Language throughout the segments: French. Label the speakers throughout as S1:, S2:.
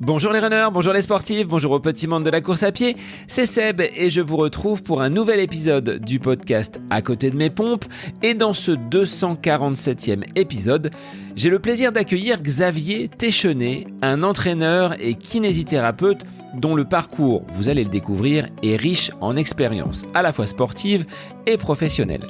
S1: Bonjour les runners, bonjour les sportifs, bonjour au petit monde de la course à pied, c'est Seb et je vous retrouve pour un nouvel épisode du podcast À côté de mes pompes. Et dans ce 247e épisode, j'ai le plaisir d'accueillir Xavier Téchenet, un entraîneur et kinésithérapeute dont le parcours, vous allez le découvrir, est riche en expériences à la fois sportives et professionnelles.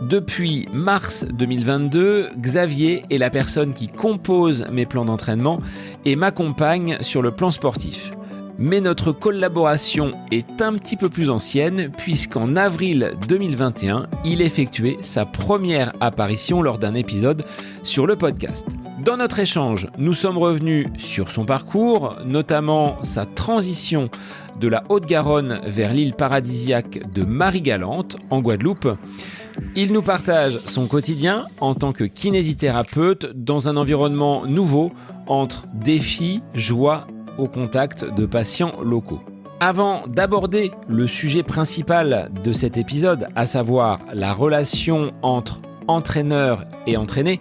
S1: Depuis mars 2022, Xavier est la personne qui compose mes plans d'entraînement et m'accompagne sur le plan sportif. Mais notre collaboration est un petit peu plus ancienne puisqu'en avril 2021, il effectuait sa première apparition lors d'un épisode sur le podcast. Dans notre échange, nous sommes revenus sur son parcours, notamment sa transition de la Haute-Garonne vers l'île paradisiaque de Marie-Galante en Guadeloupe. Il nous partage son quotidien en tant que kinésithérapeute dans un environnement nouveau entre défis, joie au contact de patients locaux. Avant d'aborder le sujet principal de cet épisode, à savoir la relation entre entraîneur et entraîné,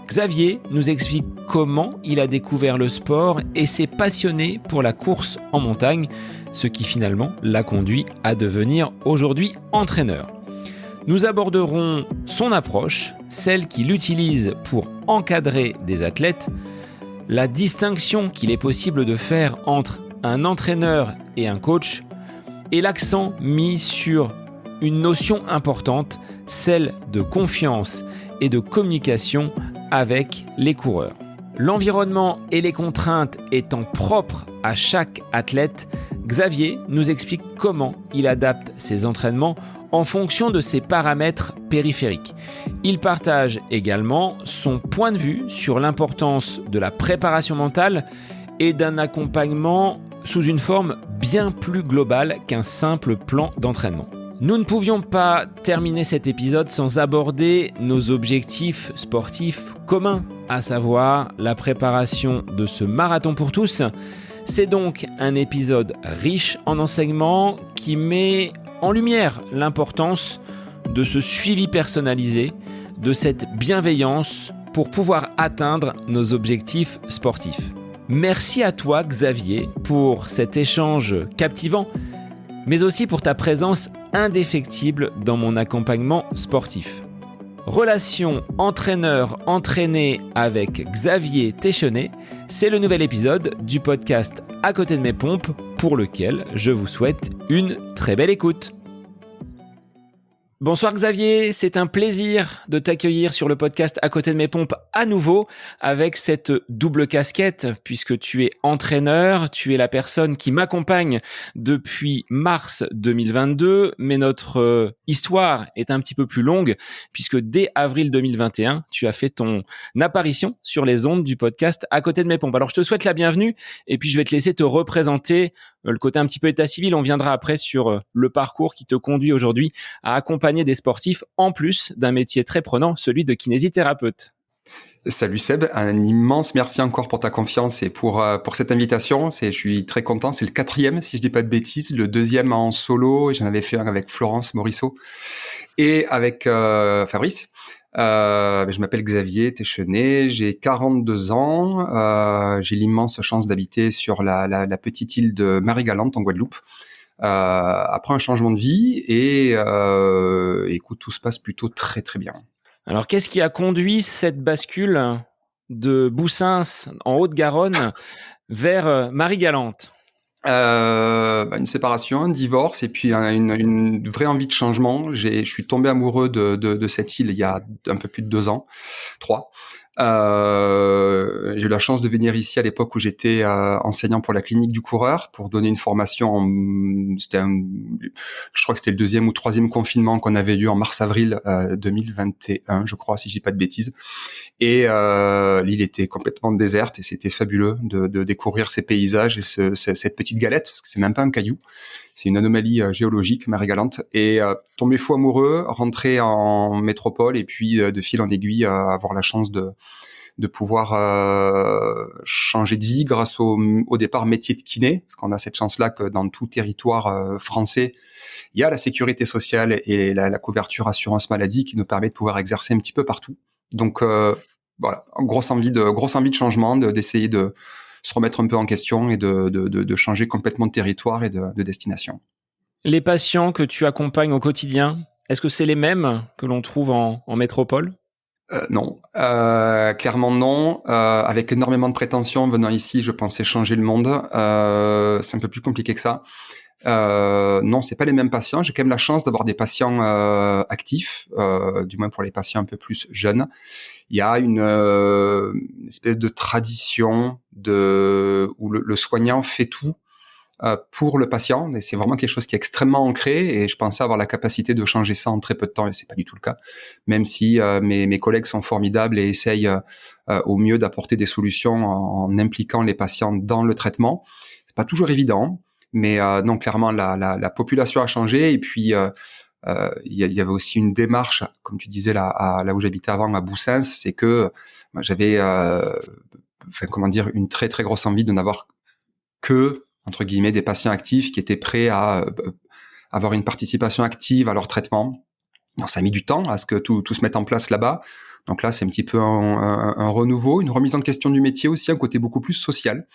S1: Xavier nous explique comment il a découvert le sport et s'est passionné pour la course en montagne, ce qui finalement l'a conduit à devenir aujourd'hui entraîneur. Nous aborderons son approche, celle qu'il utilise pour encadrer des athlètes, la distinction qu'il est possible de faire entre un entraîneur et un coach, et l'accent mis sur une notion importante, celle de confiance et de communication avec les coureurs. L'environnement et les contraintes étant propres à chaque athlète, Xavier nous explique comment il adapte ses entraînements en fonction de ses paramètres périphériques. Il partage également son point de vue sur l'importance de la préparation mentale et d'un accompagnement sous une forme bien plus globale qu'un simple plan d'entraînement. Nous ne pouvions pas terminer cet épisode sans aborder nos objectifs sportifs communs, à savoir la préparation de ce marathon pour tous. C'est donc un épisode riche en enseignements qui met en lumière l'importance de ce suivi personnalisé, de cette bienveillance pour pouvoir atteindre nos objectifs sportifs. Merci à toi Xavier pour cet échange captivant, mais aussi pour ta présence indéfectible dans mon accompagnement sportif. Relation entraîneur-entraîné avec Xavier Téchenet, c'est le nouvel épisode du podcast À côté de mes pompes pour lequel je vous souhaite une très belle écoute. Bonsoir Xavier, c'est un plaisir de t'accueillir sur le podcast À côté de mes pompes à nouveau avec cette double casquette puisque tu es entraîneur, tu es la personne qui m'accompagne depuis mars 2022, mais notre histoire est un petit peu plus longue puisque dès avril 2021, tu as fait ton apparition sur les ondes du podcast À côté de mes pompes. Alors je te souhaite la bienvenue et puis je vais te laisser te représenter le côté un petit peu état civil. On viendra après sur le parcours qui te conduit aujourd'hui à accompagner des sportifs en plus d'un métier très prenant, celui de kinésithérapeute.
S2: Salut Seb, un immense merci encore pour ta confiance et pour cette invitation. Je suis très content, c'est le 4e si je dis pas de bêtises, le 2e en solo et j'en avais fait un avec Florence Morisseau et avec Fabrice. Je m'appelle Xavier Téchenet, j'ai 42 ans, j'ai l'immense chance d'habiter sur la petite île de Marie-Galante en Guadeloupe. Après un changement de vie et écoute, tout se passe plutôt très très bien.
S1: Alors qu'est-ce qui a conduit cette bascule de Boussins en Haute-Garonne vers Marie-Galante ?
S2: Une séparation, un divorce et puis une vraie envie de changement. Je suis tombé amoureux de cette île il y a un peu plus de 2 ans, 3. J'ai eu la chance de venir ici à l'époque où j'étais enseignant pour la clinique du coureur pour donner une formation. Je crois que c'était le 2e ou 3e confinement qu'on avait eu en mars-avril 2021, je crois, si je dis pas de bêtises. Et l'île était complètement déserte et c'était fabuleux de découvrir ces paysages et cette petite galette, parce que c'est même pas un caillou, c'est une anomalie géologique, Marie-Galante. Et tomber fou amoureux, rentrer en métropole et puis de fil en aiguille avoir la chance de pouvoir changer de vie grâce au départ métier de kiné, parce qu'on a cette chance-là que dans tout territoire français, il y a la sécurité sociale et la couverture assurance maladie qui nous permet de pouvoir exercer un petit peu partout. Donc voilà, grosse envie de changement, d'essayer de se remettre un peu en question et de changer complètement de territoire et de destination.
S1: Les patients que tu accompagnes au quotidien, est-ce que c'est les mêmes que l'on trouve en métropole?
S2: Non, clairement non. Avec énormément de prétentions venant ici, je pensais changer le monde. C'est un peu plus compliqué que ça. Non, c'est pas les mêmes patients. J'ai quand même la chance d'avoir des patients actifs, du moins pour les patients un peu plus jeunes. Il y a une espèce de tradition où le soignant fait tout pour le patient, et c'est vraiment quelque chose qui est extrêmement ancré, et je pensais avoir la capacité de changer ça en très peu de temps, et c'est pas du tout le cas, même si mes collègues sont formidables et essayent au mieux d'apporter des solutions en impliquant les patients dans le traitement. C'est pas toujours évident, mais non, clairement la population a changé, et puis il y avait aussi une démarche, comme tu disais là où j'habitais avant, à Boussens, c'est que moi, j'avais une très très grosse envie de n'avoir que, entre guillemets, des patients actifs qui étaient prêts à avoir une participation active à leur traitement. Donc, ça a mis du temps à ce que tout se mette en place là-bas. Donc là, c'est un petit peu un renouveau, une remise en question du métier aussi, un côté beaucoup plus social,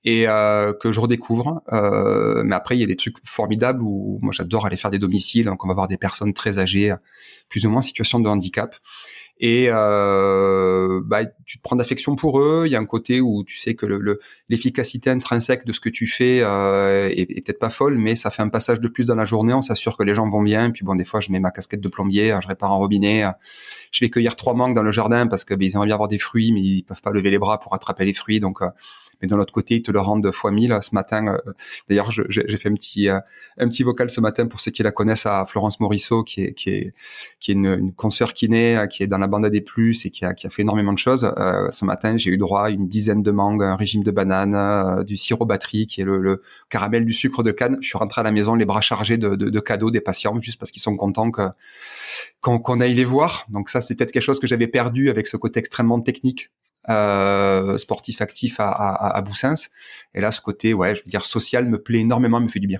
S2: et que je redécouvre. Mais après, il y a des trucs formidables où moi, j'adore aller faire des domiciles. Donc, on va voir des personnes très âgées, plus ou moins en situation de handicap. Et tu te prends d'affection pour eux. Il y a un côté où tu sais que l'efficacité intrinsèque de ce que tu fais est peut-être pas folle, mais ça fait un passage de plus dans la journée. On s'assure que les gens vont bien. Et puis bon, des fois, je mets ma casquette de plombier, je répare un robinet, je vais cueillir 3 mangues dans le jardin parce que ils aimeraient bien avoir des fruits, mais ils peuvent pas lever les bras pour attraper les fruits. Donc mais de l'autre côté, ils te le rendent fois 1000. Ce matin, d'ailleurs, j'ai fait un petit vocal ce matin pour ceux qui la connaissent, à Florence Morisseau, qui est une consoeur kiné, qui est dans la bande des plus et qui a fait énormément de choses. Ce matin, j'ai eu droit à une dizaine de mangues, un régime de bananes, du sirop batterie, qui est le caramel du sucre de canne. Je suis rentré à la maison les bras chargés de cadeaux des patients, juste parce qu'ils sont contents qu'on aille les voir. Donc ça, c'est peut-être quelque chose que j'avais perdu avec ce côté extrêmement technique, sportif actif à Boussens. Et là, ce côté, je veux dire, social me plaît énormément, me fait du bien.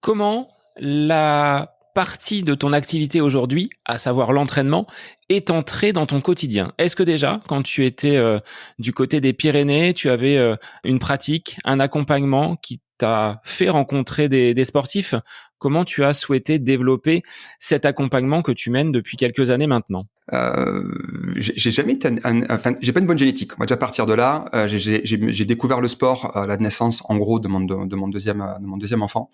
S1: Comment la partie de ton activité aujourd'hui, à savoir l'entraînement, est entrée dans ton quotidien? Est-ce que déjà, quand tu étais du côté des Pyrénées, tu avais une pratique, un accompagnement qui t'a fait rencontrer des sportifs? Comment tu as souhaité développer cet accompagnement que tu mènes depuis quelques années maintenant?
S2: J'ai jamais été j'ai pas une bonne génétique. On va déjà partir de là. J'ai découvert le sport à la naissance, en gros, de mon deuxième enfant.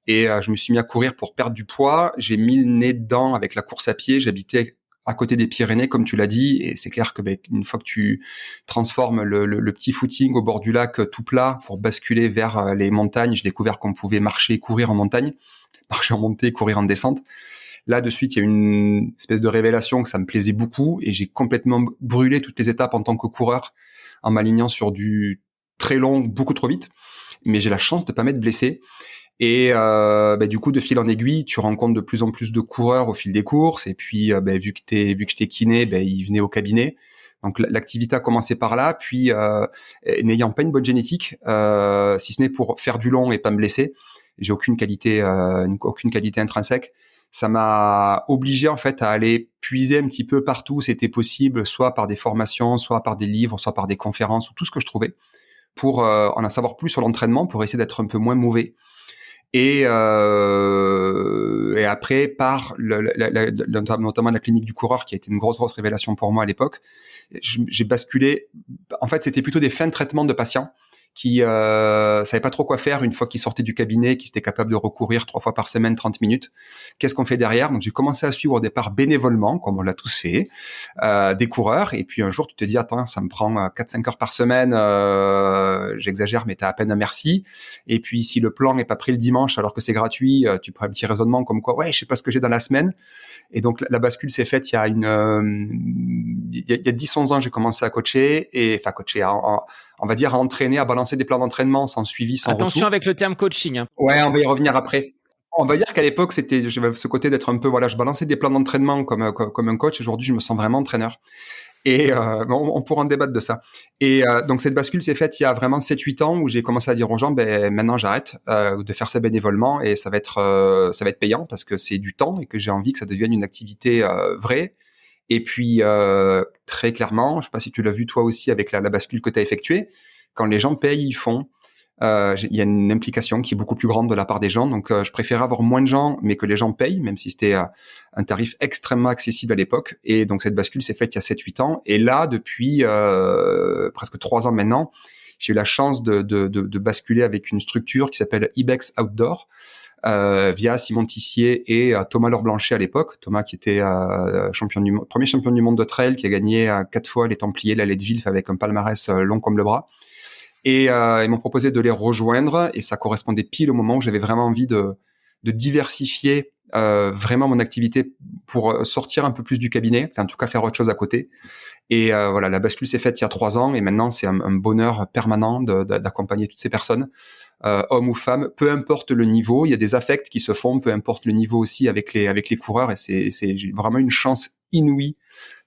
S2: Et je me suis mis à courir pour perdre du poids. J'ai mis le nez dedans avec la course à pied. J'habitais à côté des Pyrénées, comme tu l'as dit, et c'est clair que une fois que tu transformes le petit footing au bord du lac tout plat pour basculer vers les montagnes, j'ai découvert qu'on pouvait marcher et courir en montagne, marcher en montée et courir en descente. Là, de suite, il y a une espèce de révélation que ça me plaisait beaucoup, et j'ai complètement brûlé toutes les étapes en tant que coureur en m'alignant sur du très long, beaucoup trop vite. Mais j'ai la chance de pas m'être blessé. Et du coup, de fil en aiguille, tu rencontres de plus en plus de coureurs au fil des courses. Et puis, vu que j'étais kiné, ils venaient au cabinet. Donc l'activité a commencé par là. Puis, n'ayant pas une bonne génétique, si ce n'est pour faire du long et pas me blesser, j'ai aucune qualité intrinsèque. Ça m'a obligé en fait à aller puiser un petit peu partout où c'était possible, soit par des formations, soit par des livres, soit par des conférences, ou tout ce que je trouvais, pour en savoir plus sur l'entraînement, pour essayer d'être un peu moins mauvais. Et après, notamment la clinique du coureur, qui a été une grosse révélation pour moi à l'époque, j'ai basculé. En fait, c'était plutôt des fins de traitement de patients qui savaient pas trop quoi faire une fois qu'ils sortaient du cabinet, qui étaient capables de recourir 3 fois par semaine, 30 minutes. Qu'est-ce qu'on fait derrière? Donc j'ai commencé à suivre au départ bénévolement, comme on l'a tous fait, des coureurs. Et puis un jour, tu te dis, attends, ça me prend 4-5 heures par semaine, j'exagère, mais t'as à peine un merci. Et puis si le plan n'est pas pris le dimanche alors que c'est gratuit, tu prends un petit raisonnement comme quoi, je sais pas ce que j'ai dans la semaine. Et donc la bascule s'est faite il y a 10-11 ans, j'ai commencé à coacher, on va dire à entraîner, à balancer des plans d'entraînement sans suivi, sans
S1: Attention
S2: retour.
S1: avec le terme coaching.
S2: Ouais, on va y revenir après. On va dire qu'à l'époque, j'avais ce côté d'être un peu, je balançais des plans d'entraînement comme un coach. Aujourd'hui, je me sens vraiment entraîneur. Et on pourra en débattre de ça. Et donc cette bascule s'est faite il y a vraiment 7-8 ans, où j'ai commencé à dire aux gens, maintenant j'arrête de faire ça bénévolement, et ça va être payant, parce que c'est du temps et que j'ai envie que ça devienne une activité vraie. Et puis très clairement, je sais pas si tu l'as vu toi aussi avec la bascule que tu as effectuée, quand les gens payent, ils font. Il y a une implication qui est beaucoup plus grande de la part des gens. Donc, je préférais avoir moins de gens, mais que les gens payent, même si c'était un tarif extrêmement accessible à l'époque. Et donc, cette bascule s'est faite il y a 7-8 ans. Et là, depuis presque 3 ans maintenant, j'ai eu la chance de basculer avec une structure qui s'appelle Ibex Outdoor, via Simon Tissier et Thomas Laure-Blanchet à l'époque. Thomas qui était premier champion du monde de trail, qui a gagné 4 fois les Templiers, la Leadville, avec un palmarès long comme le bras. Et ils m'ont proposé de les rejoindre, et ça correspondait pile au moment où j'avais vraiment envie de diversifier vraiment mon activité pour sortir un peu plus du cabinet, enfin, en tout cas faire autre chose à côté. Et voilà, la bascule s'est faite il y a 3 ans, et maintenant c'est un bonheur permanent d'accompagner toutes ces personnes, hommes ou femmes, peu importe le niveau. Il y a des affects qui se font, peu importe le niveau aussi avec les coureurs, et j'ai vraiment une chance inouïe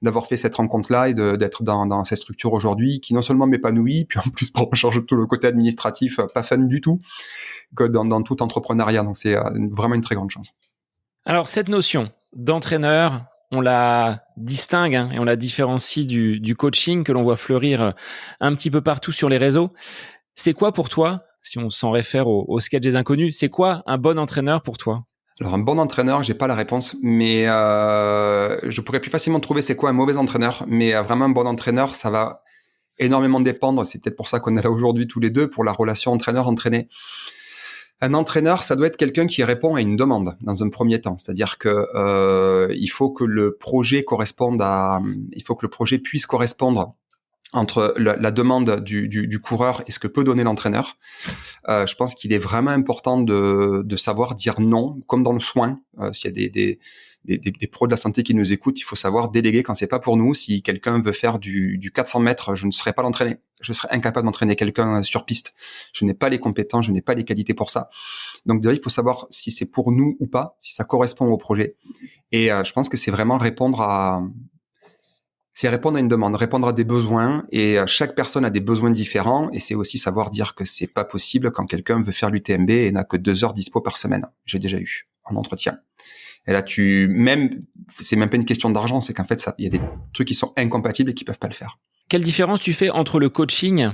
S2: d'avoir fait cette rencontre-là et d'être dans cette structure aujourd'hui qui non seulement m'épanouit, puis en plus change tout le côté administratif, pas fun du tout, que dans tout entrepreneuriat. Donc c'est vraiment une très grande chance.
S1: Alors cette notion d'entraîneur, on la distingue et on la différencie du coaching que l'on voit fleurir un petit peu partout sur les réseaux. C'est quoi pour toi, si on s'en réfère au sketch des inconnus, c'est quoi un bon entraîneur pour toi ?
S2: Alors un bon entraîneur, j'ai pas la réponse, mais je pourrais plus facilement trouver c'est quoi un mauvais entraîneur. Mais vraiment un bon entraîneur, ça va énormément dépendre. C'est peut-être pour ça qu'on est là aujourd'hui tous les deux, pour la relation entraîneur-entraîné. Un entraîneur, ça doit être quelqu'un qui répond à une demande dans un premier temps. C'est-à-dire que il faut que le projet puisse correspondre entre la demande du coureur et ce que peut donner l'entraîneur. Je pense qu'il est vraiment important de savoir dire non, comme dans le soin. S'il y a des pros de la santé qui nous écoutent, il faut savoir déléguer quand c'est pas pour nous. Si quelqu'un veut faire du 400 mètres, je ne serai pas l'entraîner. Je serais incapable d'entraîner quelqu'un sur piste. Je n'ai pas les compétences, je n'ai pas les qualités pour ça. Donc déjà, il faut savoir si c'est pour nous ou pas, si ça correspond au projet. Et je pense que c'est vraiment répondre à une demande, répondre à des besoins, et chaque personne a des besoins différents, et c'est aussi savoir dire que c'est pas possible quand quelqu'un veut faire l'UTMB et n'a que 2 heures dispo par semaine. J'ai déjà eu en entretien. Et là, c'est même pas une question d'argent, c'est qu'en fait, il y a des trucs qui sont incompatibles et qui peuvent pas le faire.
S1: Quelle différence tu fais entre le coaching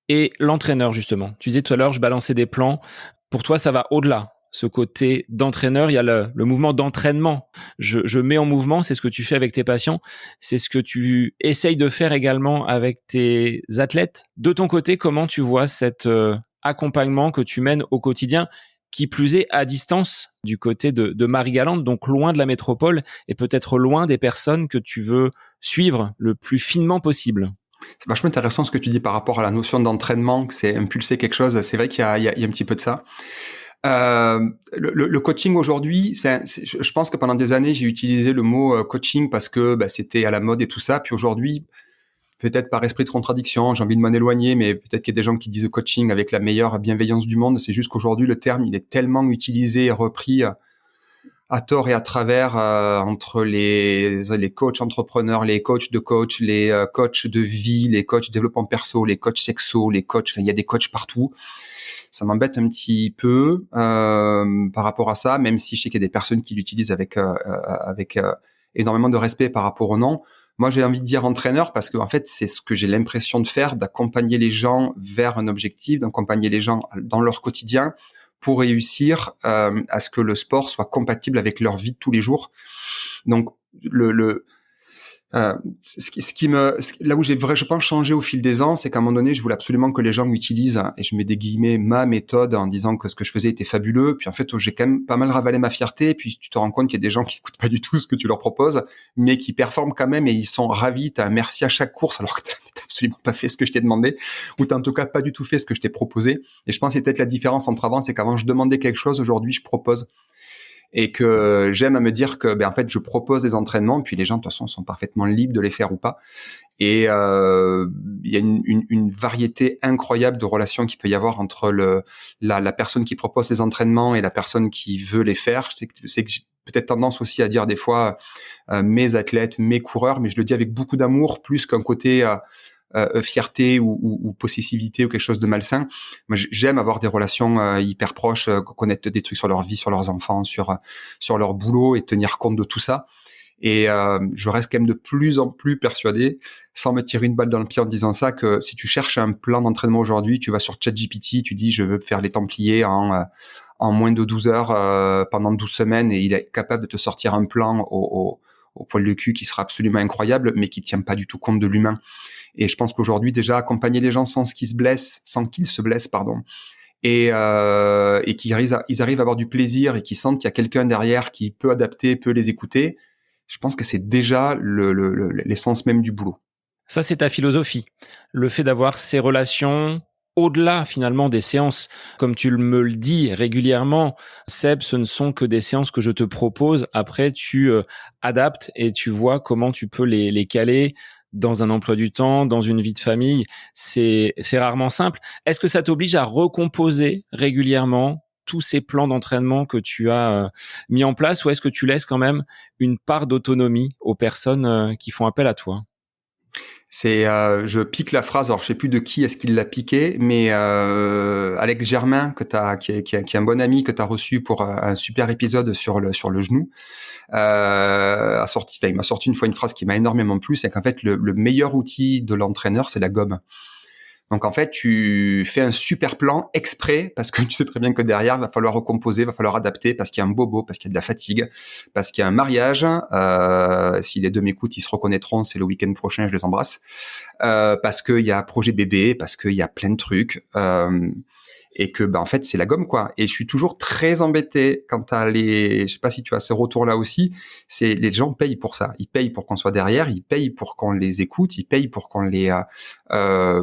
S1: et l'entraîneur, justement ? Tu disais tout à l'heure, je balançais des plans. Pour toi, ça va au-delà. Ce côté d'entraîneur, il y a le mouvement d'entraînement. Je mets en mouvement, c'est ce que tu fais avec tes patients, c'est ce que tu essayes de faire également avec tes athlètes. De ton côté, comment tu vois cet accompagnement que tu mènes au quotidien, qui plus est à distance du côté de Marie-Galante, donc loin de la métropole et peut-être loin des personnes que tu veux suivre le plus finement possible ?
S2: C'est vachement intéressant ce que tu dis par rapport à la notion d'entraînement, que c'est impulser quelque chose. C'est vrai qu'il y a un petit peu de ça. Le coaching aujourd'hui, je pense que pendant des années, j'ai utilisé le mot coaching parce que c'était à la mode et tout ça. Puis aujourd'hui, peut-être par esprit de contradiction, j'ai envie de m'en éloigner, mais peut-être qu'il y a des gens qui disent coaching avec la meilleure bienveillance du monde. C'est juste qu'aujourd'hui, le terme, il est tellement utilisé et repris à tort et à travers entre les coachs entrepreneurs, les coachs de coach, les coachs de vie, les coachs développement perso, les coachs sexo, les coachs, il y a des coachs partout. Ça m'embête un petit peu par rapport à ça, même si je sais qu'il y a des personnes qui l'utilisent avec énormément de respect par rapport au nom. Moi, j'ai envie de dire entraîneur parce que en fait, c'est ce que j'ai l'impression de faire, d'accompagner les gens vers un objectif, d'accompagner les gens dans leur quotidien pour réussir à ce que le sport soit compatible avec leur vie de tous les jours. Donc, là où j'ai je pense changé au fil des ans, c'est qu'à un moment donné, je voulais absolument que les gens utilisent, et je mets des guillemets, ma méthode en disant que ce que je faisais était fabuleux. Puis en fait, j'ai quand même pas mal ravalé ma fierté. Et puis tu te rends compte qu'il y a des gens qui écoutent pas du tout ce que tu leur proposes, mais qui performent quand même et ils sont ravis. T'as un merci à chaque course alors que t'as absolument pas fait ce que je t'ai demandé, ou t'as en tout cas pas du tout fait ce que je t'ai proposé. Et je pense que c'est peut-être la différence entre avant, c'est qu'avant je demandais quelque chose, aujourd'hui je propose. Et que j'aime à me dire que en fait je propose des entraînements, puis les gens de toute façon sont parfaitement libres de les faire ou pas. Et il y a une variété incroyable de relations qu'il peut y avoir entre la personne qui propose les entraînements et la personne qui veut les faire. C'est que j'ai peut-être tendance aussi à dire des fois mes athlètes, mes coureurs, mais je le dis avec beaucoup d'amour, plus qu'un côté fierté ou possessivité ou quelque chose de malsain. Moi, j'aime avoir des relations hyper proches, connaître des trucs sur leur vie, sur leurs enfants, sur leur boulot et tenir compte de tout ça. Et je reste quand même de plus en plus persuadé, sans me tirer une balle dans le pied en disant ça, que si tu cherches un plan d'entraînement aujourd'hui, tu vas sur ChatGPT, tu dis je veux faire les Templiers en moins de 12 heures pendant 12 semaines, et il est capable de te sortir un plan au poil de cul qui sera absolument incroyable, mais qui tient pas du tout compte de l'humain. Et je pense qu'aujourd'hui, déjà, accompagner les gens sans qu'ils se blessent, et qu'ils ils arrivent à avoir du plaisir et qu'ils sentent qu'il y a quelqu'un derrière qui peut adapter, peut les écouter, je pense que c'est déjà l'essence même du boulot.
S1: Ça, c'est ta philosophie. Le fait d'avoir ces relations au-delà finalement des séances. Comme tu me le dis régulièrement, Seb, ce ne sont que des séances que je te propose. Après, tu adaptes et tu vois comment tu peux les caler dans un emploi du temps, dans une vie de famille. C'est rarement simple. Est-ce que ça t'oblige à recomposer régulièrement tous ces plans d'entraînement que tu as mis en place, ou est-ce que tu laisses quand même une part d'autonomie aux personnes qui font appel à toi?
S2: Je pique la phrase, alors je sais plus de qui est-ce qu'il l'a piqué, mais Alex Germain, qui est un bon ami que tu as reçu pour un super épisode sur le genou, il m'a sorti une fois une phrase qui m'a énormément plu, c'est qu'en fait le meilleur outil de l'entraîneur, c'est la gomme. Donc en fait, tu fais un super plan exprès parce que tu sais très bien que derrière, il va falloir recomposer, il va falloir adapter parce qu'il y a un bobo, parce qu'il y a de la fatigue, parce qu'il y a un mariage. Si les deux m'écoutent, ils se reconnaîtront, c'est le week-end prochain, je les embrasse. Parce qu'il y a projet bébé, parce qu'il y a plein de trucs. Et que en fait c'est la gomme, quoi. Et je suis toujours très embêté quand t'as je sais pas si tu as ces retours là aussi, c'est les gens payent pour ça, ils payent pour qu'on soit derrière, ils payent pour qu'on les écoute, ils payent pour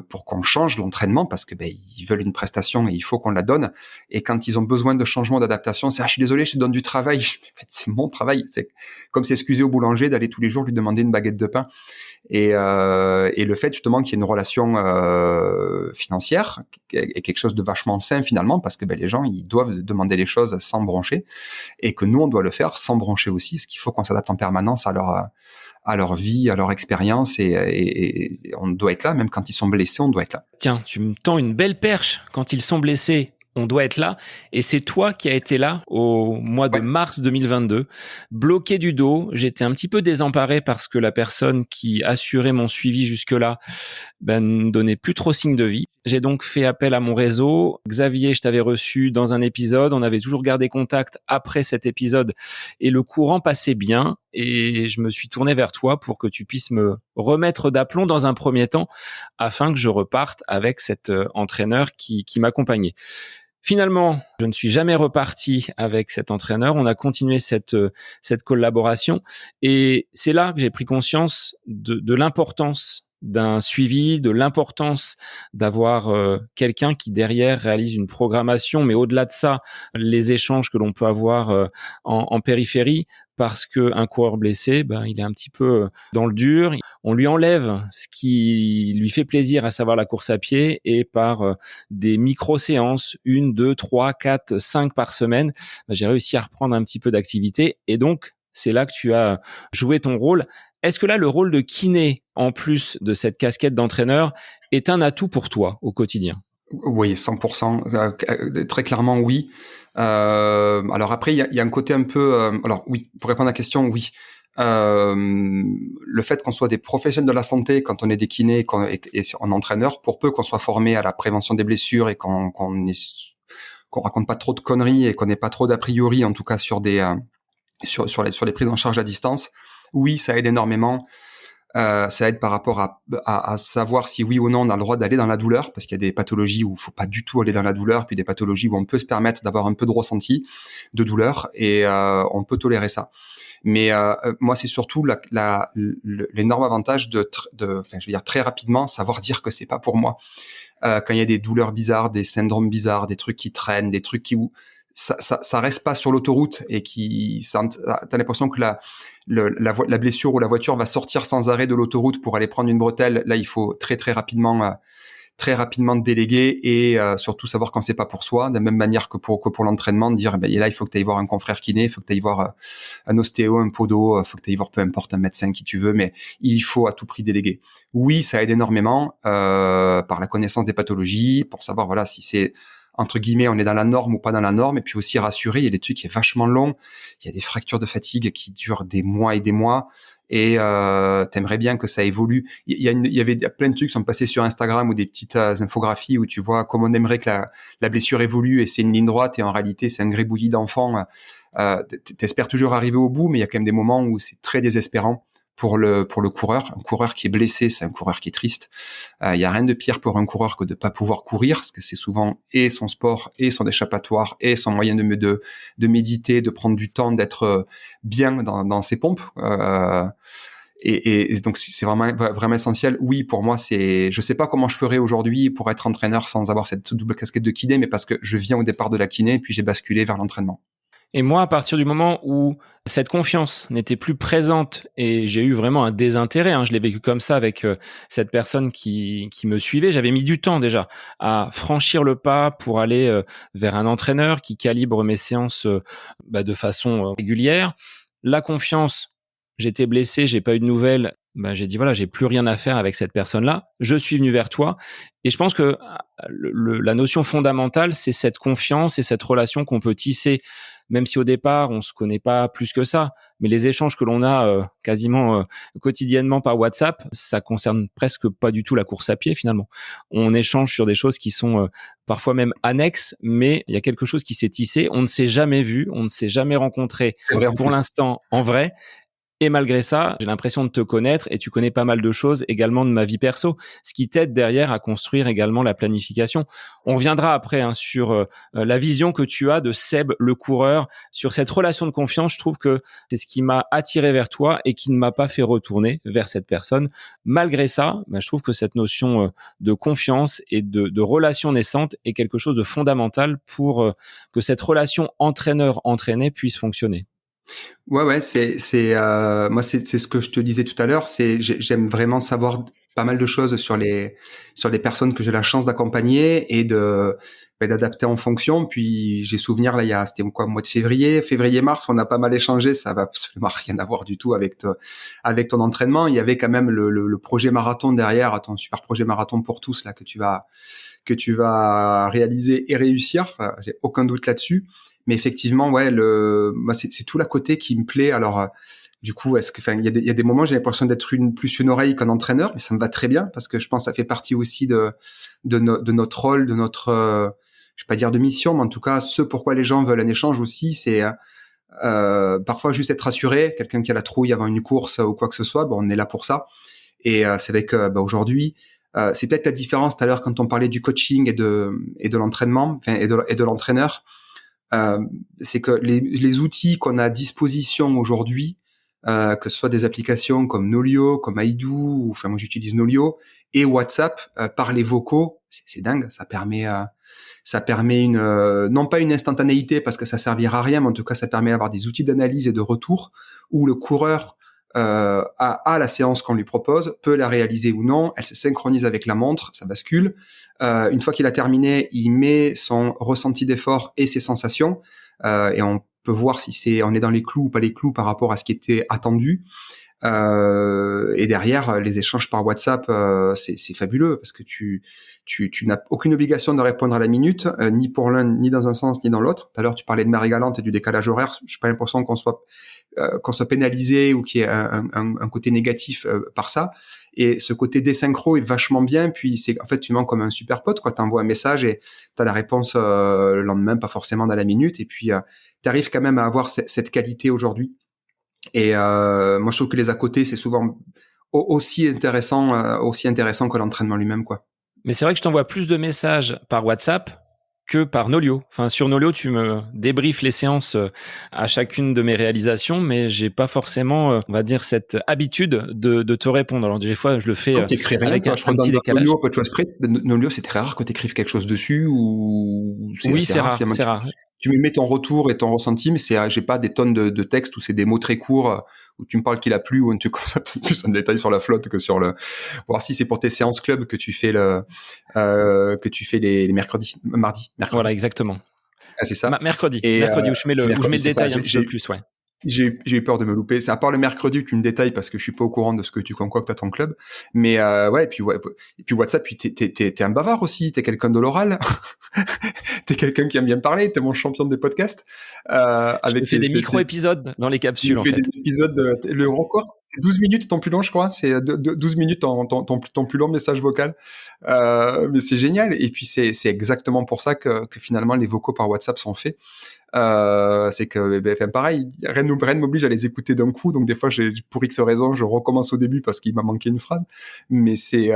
S2: pour qu'on change l'entraînement parce que ils veulent une prestation et il faut qu'on la donne. Et quand ils ont besoin de changement, d'adaptation, c'est je suis désolé, je te donne du travail. En fait, c'est mon travail, c'est comme s'excuser au boulanger d'aller tous les jours lui demander une baguette de pain. Et le fait justement qu'il y ait une relation financière est quelque chose de vachement sain finalement, parce que les gens ils doivent demander les choses sans broncher, et que nous on doit le faire sans broncher aussi, parce qu'il faut qu'on s'adapte en permanence à leur vie, à leur expérience, et on doit être là, même quand ils sont blessés, on doit être là.
S1: Tiens, tu me tends une belle perche. Quand ils sont blessés, on doit être là. Et c'est toi qui as été là au mois de mars 2022, bloqué du dos. J'étais un petit peu désemparé parce que la personne qui assurait mon suivi jusque-là ne donnait plus trop signe de vie. J'ai donc fait appel à mon réseau. Xavier, je t'avais reçu dans un épisode. On avait toujours gardé contact après cet épisode et le courant passait bien. Et je me suis tourné vers toi pour que tu puisses me remettre d'aplomb dans un premier temps afin que je reparte avec cet entraîneur qui m'accompagnait. Finalement, je ne suis jamais reparti avec cet entraîneur. On a continué cette collaboration et c'est là que j'ai pris conscience de l'importance d'un suivi, de l'importance d'avoir quelqu'un qui derrière réalise une programmation, mais au-delà de ça, les échanges que l'on peut avoir en périphérie, parce que un coureur blessé, il est un petit peu dans le dur. On lui enlève ce qui lui fait plaisir, à savoir la course à pied, et par des micro-séances, 1, 2, 3, 4, 5 par semaine, j'ai réussi à reprendre un petit peu d'activité. Et donc, c'est là que tu as joué ton rôle. Est-ce que là, le rôle de kiné, en plus de cette casquette d'entraîneur, est un atout pour toi au quotidien?
S2: Oui, 100%. Très clairement, oui. Alors après, il y a un côté un peu... alors oui, pour répondre à la question, oui. Le fait qu'on soit des professionnels de la santé quand on est des kinés et en entraîneur, pour peu qu'on soit formé à la prévention des blessures et qu'on raconte pas trop de conneries et qu'on n'ait pas trop d'a priori, en tout cas sur sur les prises en charge à distance, oui, ça aide énormément. Ça aide par rapport à savoir si oui ou non on a le droit d'aller dans la douleur, parce qu'il y a des pathologies où il faut pas du tout aller dans la douleur, puis des pathologies où on peut se permettre d'avoir un peu de ressenti de douleur, et on peut tolérer ça. Mais moi, c'est surtout l'énorme avantage je veux dire très rapidement savoir dire que c'est pas pour moi. Quand il y a des douleurs bizarres, des syndromes bizarres, des trucs qui traînent, des trucs où ça reste pas sur l'autoroute et t'as l'impression que la blessure ou la voiture va sortir sans arrêt de l'autoroute pour aller prendre une bretelle. Là, il faut très rapidement déléguer, et surtout savoir quand c'est pas pour soi, de la même manière que pour l'entraînement, de dire là il faut que tu ailles voir un confrère kiné, il faut que tu ailles voir un ostéo, un podo, il faut que tu ailles voir peu importe un médecin qui tu veux, mais il faut à tout prix déléguer. Oui, ça aide énormément par la connaissance des pathologies, pour savoir si c'est entre guillemets, on est dans la norme ou pas dans la norme, et puis aussi rassurer. Il y a des trucs qui est vachement long, il y a des fractures de fatigue qui durent des mois et des mois, et t'aimerais bien que ça évolue. Il y avait plein de trucs qui sont passés sur Instagram ou des petites infographies où tu vois comment on aimerait que la blessure évolue, et c'est une ligne droite, et en réalité c'est un gribouillis d'enfant. T'espères toujours arriver au bout, mais il y a quand même des moments où c'est très désespérant pour le coureur. Un coureur qui est blessé, c'est un coureur qui est triste. Il y a rien de pire pour un coureur que de pas pouvoir courir, parce que c'est souvent et son sport et son échappatoire et son moyen de méditer, de prendre du temps, d'être bien dans ses pompes. Et donc c'est vraiment essentiel. Oui, pour moi, je sais pas comment je ferais aujourd'hui pour être entraîneur sans avoir cette double casquette de kiné, mais parce que je viens au départ de la kiné, puis j'ai basculé vers l'entraînement.
S1: Et moi, à partir du moment où cette confiance n'était plus présente et j'ai eu vraiment un désintérêt, je l'ai vécu comme ça avec cette personne qui me suivait, j'avais mis du temps déjà à franchir le pas pour aller vers un entraîneur qui calibre mes séances de façon régulière. La confiance, j'étais blessé, j'ai pas eu de nouvelles. J'ai dit voilà, j'ai plus rien à faire avec cette personne-là. Je suis venu vers toi et je pense que la notion fondamentale, c'est cette confiance et cette relation qu'on peut tisser, même si au départ on se connaît pas plus que ça. Mais les échanges que l'on a quasiment quotidiennement par WhatsApp, ça concerne presque pas du tout la course à pied finalement. On échange sur des choses qui sont parfois même annexes, mais il y a quelque chose qui s'est tissé. On ne s'est jamais vu, on ne s'est jamais rencontré pour l'instant en vrai. Et malgré ça, j'ai l'impression de te connaître et tu connais pas mal de choses également de ma vie perso, ce qui t'aide derrière à construire également la planification. On reviendra après sur la vision que tu as de Seb, le coureur, sur cette relation de confiance. Je trouve que c'est ce qui m'a attiré vers toi et qui ne m'a pas fait retourner vers cette personne. Malgré ça, je trouve que cette notion de confiance et de relation naissante est quelque chose de fondamental pour que cette relation entraîneur-entraîné puisse fonctionner.
S2: Ouais, moi c'est ce que je te disais tout à l'heure, j'aime vraiment savoir pas mal de choses sur les personnes que j'ai la chance d'accompagner et d'adapter en fonction. Puis j'ai souvenir là, c'était quoi, au mois de février-mars, on a pas mal échangé, ça va absolument rien à voir du tout avec ton entraînement. Il y avait quand même le projet marathon derrière, ton super projet marathon pour tous là que tu vas réaliser et réussir. J'ai aucun doute là-dessus. Mais effectivement, ouais, moi, c'est tout l'à côté qui me plaît. Alors, du coup, il y a des moments, j'ai l'impression d'être plus une oreille qu'un entraîneur, mais ça me va très bien parce que je pense que ça fait partie aussi de notre rôle, de notre, je vais pas dire de mission, mais en tout cas, ce pourquoi les gens veulent un échange aussi, c'est parfois juste être rassuré, quelqu'un qui a la trouille avant une course ou quoi que ce soit, on est là pour ça. Et c'est vrai que aujourd'hui, c'est peut-être la différence tout à l'heure quand on parlait du coaching et de l'entraînement, et de l'entraîneur. C'est que les outils qu'on a à disposition aujourd'hui, que ce soit des applications comme Nolio, comme Aidoo, moi j'utilise Nolio, et WhatsApp, par les vocaux, c'est dingue, ça permet non pas une instantanéité parce que ça servira à rien, mais en tout cas ça permet d'avoir des outils d'analyse et de retour où le coureur à la séance qu'on lui propose, peut la réaliser ou non, elle se synchronise avec la montre, ça bascule. Une fois qu'il a terminé, il met son ressenti d'effort et ses sensations, et on peut voir si on est dans les clous ou pas les clous par rapport à ce qui était attendu. Et derrière, les échanges par WhatsApp, c'est fabuleux parce que tu n'as aucune obligation de répondre à la minute, ni pour l'un, ni dans un sens, ni dans l'autre. Tout à l'heure, tu parlais de Marie Galante et du décalage horaire. J'ai pas l'impression qu'on soit pénalisé ou qu'il y ait un côté négatif par ça. Et ce côté désynchro est vachement bien. Puis c'est en fait tu mens comme un super pote, quoi. T'envoies un message et t'as la réponse le lendemain, pas forcément dans la minute. Et puis t'arrives quand même à avoir cette qualité aujourd'hui. Et moi, je trouve que les à côté, c'est souvent aussi intéressant que l'entraînement lui-même, quoi.
S1: Mais c'est vrai que je t'envoie plus de messages par WhatsApp que par Nolio. Enfin, sur Nolio, tu me débriefes les séances à chacune de mes réalisations, mais j'ai pas forcément, on va dire, cette habitude de te répondre. Alors, des fois, je le fais avec un petit décalage.
S2: Nolio, Nolio, c'est très rare que tu écrives quelque chose dessus ou
S1: oui, c'est rare, c'est rare.
S2: Tu me mets ton retour et ton ressenti, mais j'ai pas des tonnes de textes où c'est des mots très courts, où tu me parles qu'il a plu ou un truc comme ça, c'est plus un détail sur la flotte que sur voir si c'est pour tes séances club que tu fais les mercredis, mardi.
S1: Voilà, exactement.
S2: Ah, c'est ça.
S1: Mercredi où je mets le détail un petit peu plus, ouais.
S2: J'ai eu peur de me louper. C'est à part le mercredi où tu me détailles parce que je suis pas au courant de ce que tu concoctes à ton club. Mais ouais, et puis WhatsApp, puis t'es un bavard aussi. T'es quelqu'un de l'oral. T'es quelqu'un qui aime bien parler. T'es mon champion des podcasts.
S1: Je te
S2: Avec
S1: fais des micro-épisodes dans les
S2: Tu me
S1: capsules, en
S2: fais des
S1: fait.
S2: épisodes. Le record, c'est 12 minutes ton plus long, je crois. C'est 12 minutes ton plus long message vocal. Mais c'est génial. Et puis c'est exactement pour ça que finalement les vocaux par WhatsApp sont faits. C'est que enfin, pareil, rien ne m'oblige à les écouter d'un coup, donc des fois pour X raison je recommence au début parce qu'il m'a manqué une phrase, mais c'est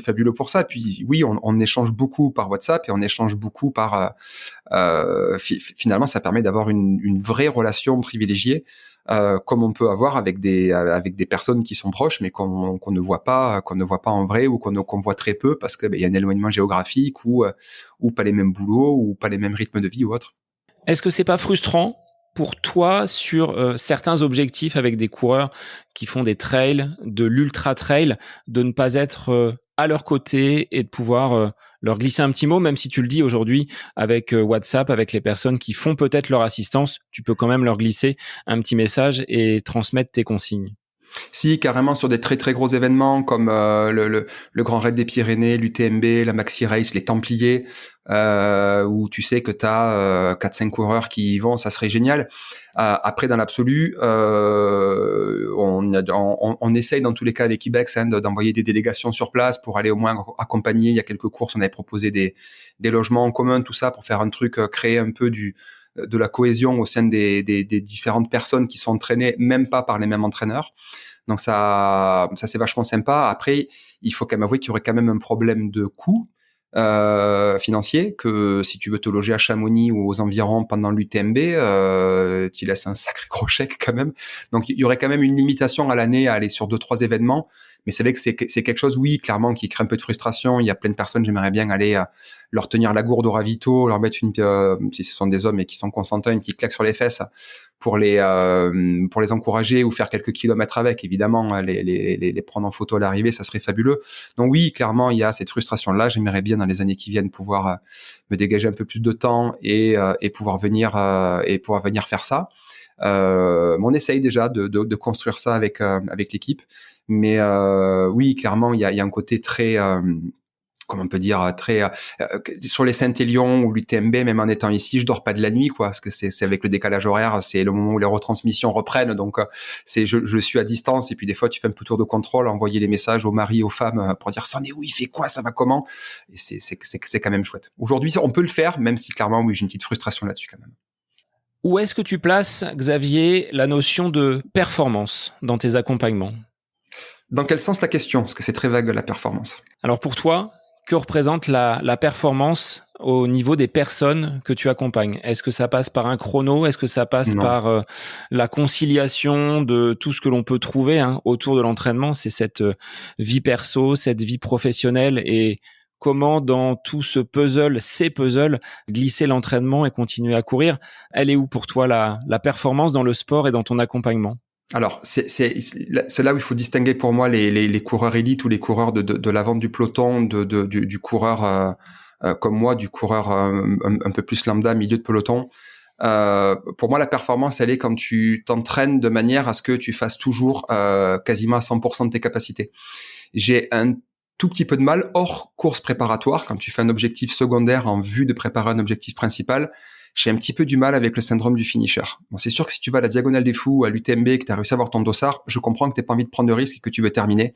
S2: fabuleux pour ça. Puis oui, on échange beaucoup par WhatsApp et on échange beaucoup par finalement ça permet d'avoir une vraie relation privilégiée, comme on peut avoir avec des personnes qui sont proches mais qu'on ne voit pas en vrai, ou qu'on voit très peu parce que il y a un éloignement géographique, ou pas les mêmes boulots, ou pas les mêmes rythmes de vie ou autre.
S1: Est-ce que c'est pas frustrant pour toi sur certains objectifs avec des coureurs qui font des trails, de l'ultra trail, de ne pas être à leur côté et de pouvoir leur glisser un petit mot, même si tu le dis aujourd'hui avec WhatsApp, avec les personnes qui font peut-être leur assistance, tu peux quand même leur glisser un petit message et transmettre tes consignes.
S2: Si, carrément, sur des très très gros événements comme le Grand Raid des Pyrénées, l'UTMB, la Maxi Race, les Templiers, où tu sais que tu as 4-5 coureurs qui y vont, ça serait génial. Après, dans l'absolu, on essaye dans tous les cas avec Ibex d'envoyer des délégations sur place pour aller au moins accompagner. Il y a quelques courses, on avait proposé des logements en commun, tout ça, pour faire un truc, créer un peu de la cohésion au sein des différentes personnes qui sont entraînées, même pas par les mêmes entraîneurs. Donc ça c'est vachement sympa. Après, il faut quand même avouer qu'il y aurait quand même un problème de coût financier, que si tu veux te loger à Chamonix ou aux environs pendant l'UTMB, tu laisses un sacré gros chèque quand même. Donc il y aurait quand même une limitation à l'année à aller sur 2-3 événements. Mais c'est vrai que c'est quelque chose, oui, clairement, qui crée un peu de frustration. Il y a plein de personnes, j'aimerais bien aller leur tenir la gourde au ravito, leur mettre si ce sont des hommes et qui sont consentants, une petite claque sur les fesses pour les encourager, ou faire quelques kilomètres avec, évidemment, les prendre en photo à l'arrivée, ça serait fabuleux. Donc oui, clairement, il y a cette frustration-là. J'aimerais bien dans les années qui viennent pouvoir me dégager un peu plus de temps et pouvoir venir faire ça. On essaye déjà de construire ça avec l'équipe, mais oui, clairement, il y a un côté très comment on peut dire, très sur les Saint-Élion ou l'UTMB, même en étant ici, je dors pas de la nuit, quoi, parce que c'est avec le décalage horaire, c'est le moment où les retransmissions reprennent, donc je suis à distance, et puis des fois tu fais un peu tour de contrôle, envoyer les messages aux maris, aux femmes pour dire ça en est où, il fait quoi, ça va comment, et c'est quand même chouette. Aujourd'hui, on peut le faire, même si clairement, oui, j'ai une petite frustration là-dessus quand même.
S1: Où est-ce que tu places, Xavier, la notion de performance dans tes accompagnements ?
S2: Dans quel sens ta question ? Parce que c'est très vague, la performance.
S1: Alors pour toi, que représente la performance au niveau des personnes que tu accompagnes ? Est-ce que ça passe par un chrono ? Est-ce que ça passe par la conciliation de tout ce que l'on peut trouver autour de l'entraînement ? C'est cette vie perso, cette vie professionnelle, et comment dans tout ce puzzle, ces puzzles, glisser l'entraînement et continuer à courir ? Elle est où pour toi la performance dans le sport et dans ton accompagnement ?
S2: Alors, c'est là où il faut distinguer pour moi les coureurs élites ou les coureurs de l'avant du peloton, du coureur comme moi, du coureur un peu plus lambda, milieu de peloton. Pour moi, la performance, elle est quand tu t'entraînes de manière à ce que tu fasses toujours quasiment à 100% de tes capacités. J'ai un tout petit peu de mal hors course préparatoire, quand tu fais un objectif secondaire en vue de préparer un objectif principal. J'ai un petit peu du mal avec le syndrome du finisher. Bon, c'est sûr que si tu vas à la Diagonale des Fous, à l'UTMB, que tu as réussi à avoir ton dossard, je comprends que tu n'aies pas envie de prendre de risques et que tu veux terminer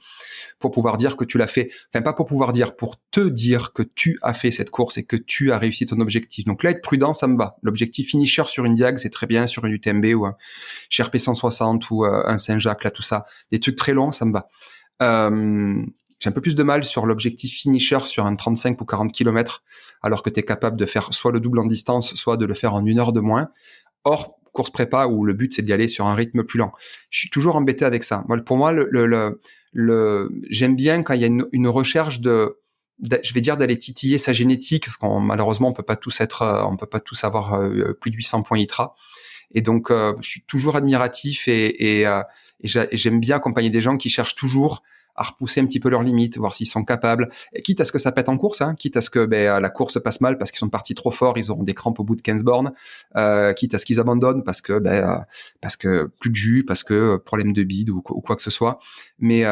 S2: pour pouvoir dire que tu l'as fait. Enfin, pas pour pouvoir dire, pour te dire que tu as fait cette course et que tu as réussi ton objectif. Donc là, être prudent, ça me va. L'objectif finisher sur une Diag, c'est très bien, sur une UTMB ou un GRP 160 ou un Saint-Jacques, là, tout ça. Des trucs très longs, ça me va. J'ai un peu plus de mal sur l'objectif finisher sur un 35 ou 40 km, alors que tu es capable de faire soit le double en distance, soit de le faire en 1 heure de moins. Or, course prépa, où le but c'est d'y aller sur un rythme plus lent. Je suis toujours embêté avec ça. Pour moi, j'aime bien quand il y a une recherche je vais dire d'aller titiller sa génétique, parce malheureusement on peut pas tous avoir plus de 800 points ITRA. Et donc, je suis toujours admiratif et j'aime bien accompagner des gens qui cherchent toujours à repousser un petit peu leurs limites, voir s'ils sont capables, et quitte à ce que ça pète en course, hein, quitte à ce que la course passe mal parce qu'ils sont partis trop fort, ils auront des crampes au bout de 15 bornes, quitte à ce qu'ils abandonnent parce que plus de jus, parce que problème de bide ou quoi que ce soit. Mais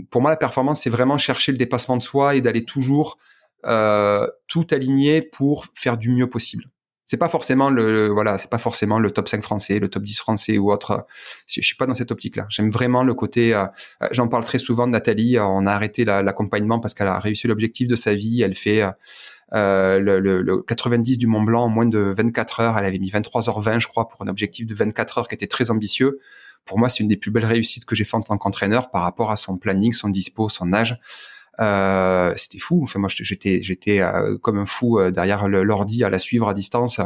S2: pour moi, la performance, c'est vraiment chercher le dépassement de soi et d'aller toujours tout aligner pour faire du mieux possible. C'est pas forcément c'est pas forcément le top 5 français, le top 10 français ou autre. Je suis pas dans cette optique-là. J'aime vraiment le côté, j'en parle très souvent de Nathalie, on a arrêté l'accompagnement parce qu'elle a réussi l'objectif de sa vie, elle fait le 90 du Mont Blanc en moins de 24 heures, elle avait mis 23h20 je crois pour un objectif de 24 heures qui était très ambitieux. Pour moi, c'est une des plus belles réussites que j'ai fait en tant qu'entraîneur par rapport à son planning, son dispo, son âge. C'était fou. Enfin, moi, j'étais comme un fou derrière l'ordi à la suivre à distance.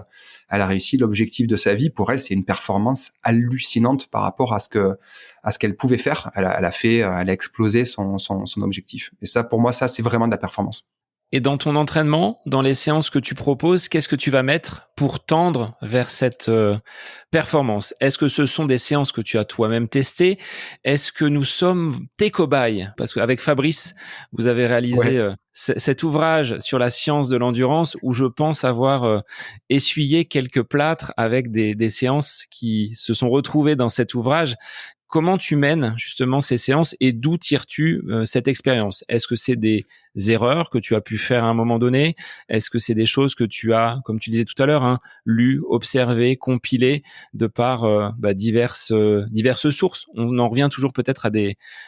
S2: Elle a réussi l'objectif de sa vie. Pour elle, c'est une performance hallucinante par rapport à ce qu'elle pouvait faire. Elle a explosé son objectif. Et ça, pour moi, ça, c'est vraiment de la performance.
S1: Et dans ton entraînement, dans les séances que tu proposes, qu'est-ce que tu vas mettre pour tendre vers cette performance? Est-ce que ce sont des séances que tu as toi-même testées? Est-ce que nous sommes tes cobayes? Parce qu'avec Fabrice, vous avez réalisé cet ouvrage sur la science de l'endurance où je pense avoir essuyé quelques plâtres avec des séances qui se sont retrouvées dans cet ouvrage. Comment tu mènes justement ces séances et d'où tires-tu cette expérience? Est-ce que c'est des erreurs que tu as pu faire à un moment donné? Est-ce que c'est des choses que tu as, comme tu disais tout à l'heure, lues, observées, compilées de par diverses sources? On en revient toujours peut-être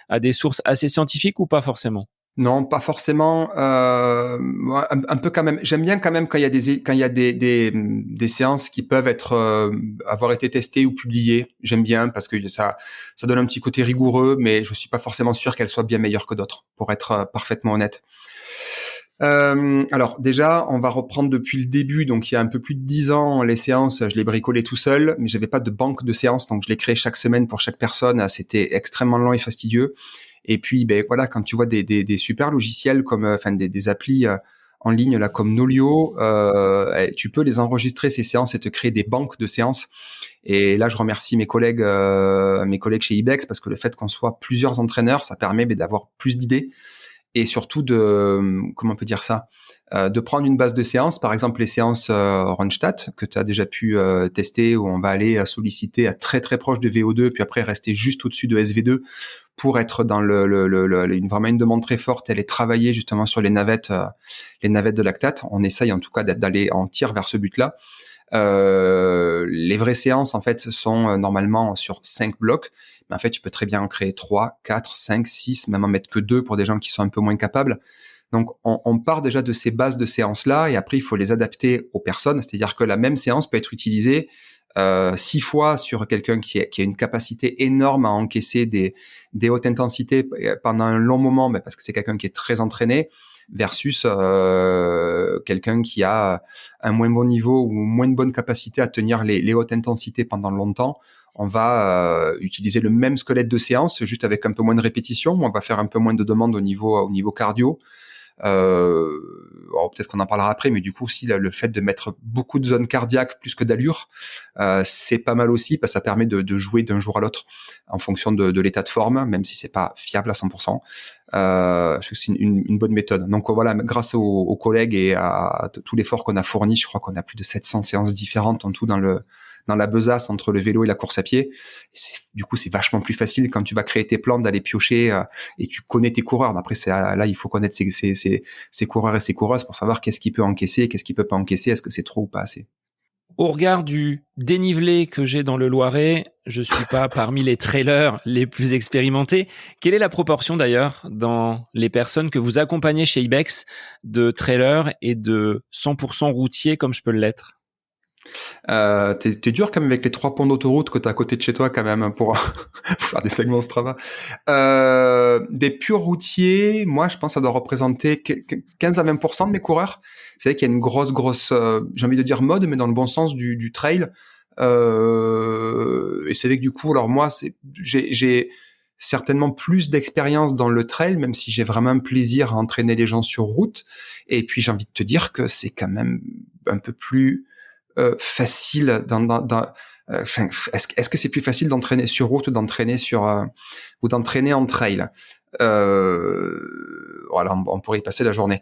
S1: à des sources assez scientifiques ou pas forcément?
S2: Non, pas forcément. Un peu quand même. J'aime bien quand même quand il y a des séances qui peuvent avoir été testées ou publiées. J'aime bien parce que ça donne un petit côté rigoureux, mais je suis pas forcément sûr qu'elles soient bien meilleures que d'autres, pour être parfaitement honnête. Alors déjà, on va reprendre depuis le début. Donc il y a un peu plus de 10 ans, les séances, je les bricolais tout seul, mais j'avais pas de banque de séances, donc je les créais chaque semaine pour chaque personne. C'était extrêmement long et fastidieux. Et puis, quand tu vois des super logiciels comme, des applis en ligne là comme Nolio, tu peux les enregistrer ces séances et te créer des banques de séances. Et là, je remercie mes collègues chez Ibex parce que le fait qu'on soit plusieurs entraîneurs, ça permet d'avoir plus d'idées et surtout comment on peut dire ça, de prendre une base de séances, par exemple les séances Ronstadt que tu as déjà pu tester, où on va aller solliciter à très très proche de VO2, puis après rester juste au-dessus de SV2 pour être dans vraiment une demande très forte, elle est travaillée justement sur les navettes de lactate. On essaye en tout cas d'aller en tir vers ce but-là. Les vraies séances en fait sont normalement sur 5 blocs, mais en fait tu peux très bien en créer 3, 4, 5, 6, même en mettre que 2 pour des gens qui sont un peu moins capables. Donc on part déjà de ces bases de séances là et après il faut les adapter aux personnes, c'est-à-dire que la même séance peut être utilisée 6 fois sur quelqu'un qui a une capacité énorme à encaisser des hautes intensités pendant un long moment, parce que c'est quelqu'un qui est très entraîné, versus quelqu'un qui a un moins bon niveau ou moins de bonne capacité à tenir les hautes intensités pendant longtemps. On va utiliser le même squelette de séance, juste avec un peu moins de répétition. On va faire un peu moins de demandes au niveau cardio. Peut-être qu'on en parlera après, mais du coup aussi le fait de mettre beaucoup de zones cardiaques plus que d'allure, c'est pas mal aussi parce que ça permet de jouer d'un jour à l'autre en fonction de l'état de forme, même si c'est pas fiable à 100%. Je trouve que c'est une bonne méthode. Donc voilà, grâce aux collègues et à tout l'effort qu'on a fourni, je crois qu'on a plus de 700 séances différentes en tout dans la besace entre le vélo et la course à pied. Du coup, c'est vachement plus facile quand tu vas créer tes plans d'aller piocher et tu connais tes coureurs. Mais après, là, il faut connaître ses coureurs et ses coureuses pour savoir qu'est-ce qu'il peut encaisser, qu'est-ce qu'il peut pas encaisser, est-ce que c'est trop ou pas assez.
S1: Au regard du dénivelé que j'ai dans le Loiret, je suis pas parmi les trailers les plus expérimentés. Quelle est la proportion d'ailleurs dans les personnes que vous accompagnez chez Ibex de trailers et de 100% routiers comme je peux l'être?
S2: T'es dur quand même avec les 3 ponts d'autoroute que t'as à côté de chez toi quand même pour faire des segments Strava. Des purs routiers, moi je pense que ça doit représenter 15 à 20% de mes coureurs. C'est vrai qu'il y a une grosse j'ai envie de dire mode, mais dans le bon sens du trail. Et c'est vrai que du coup, alors moi j'ai certainement plus d'expérience dans le trail, même si j'ai vraiment un plaisir à entraîner les gens sur route. Et puis j'ai envie de te dire que c'est quand même un peu plus facile est-ce que c'est plus facile d'entraîner sur route ou d'entraîner en trail? Voilà, on pourrait y passer la journée.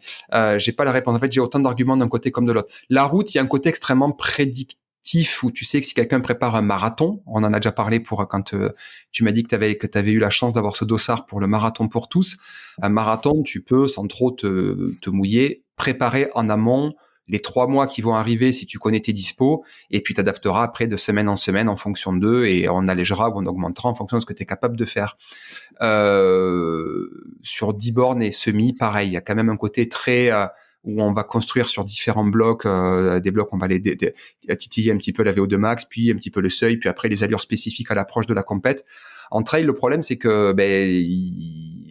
S2: J'ai pas la réponse. En fait, j'ai autant d'arguments d'un côté comme de l'autre. La route, il y a un côté extrêmement prédictif où tu sais que si quelqu'un prépare un marathon, on en a déjà parlé pour quand tu m'as dit que t'avais eu la chance d'avoir ce dossard pour le marathon pour tous. Un marathon, tu peux sans trop te mouiller, préparer en amont les 3 mois qui vont arriver si tu connais tes dispos, et puis t'adapteras après de semaine en semaine en fonction d'eux, et on allégera ou on augmentera en fonction de ce que tu es capable de faire. Sur 10 bornes et semi, pareil, il y a quand même un côté très où on va construire sur différents blocs, des blocs, on va les titiller un petit peu la VO2 max, puis un petit peu le seuil, puis après les allures spécifiques à l'approche de la compète. En trail, le problème, c'est que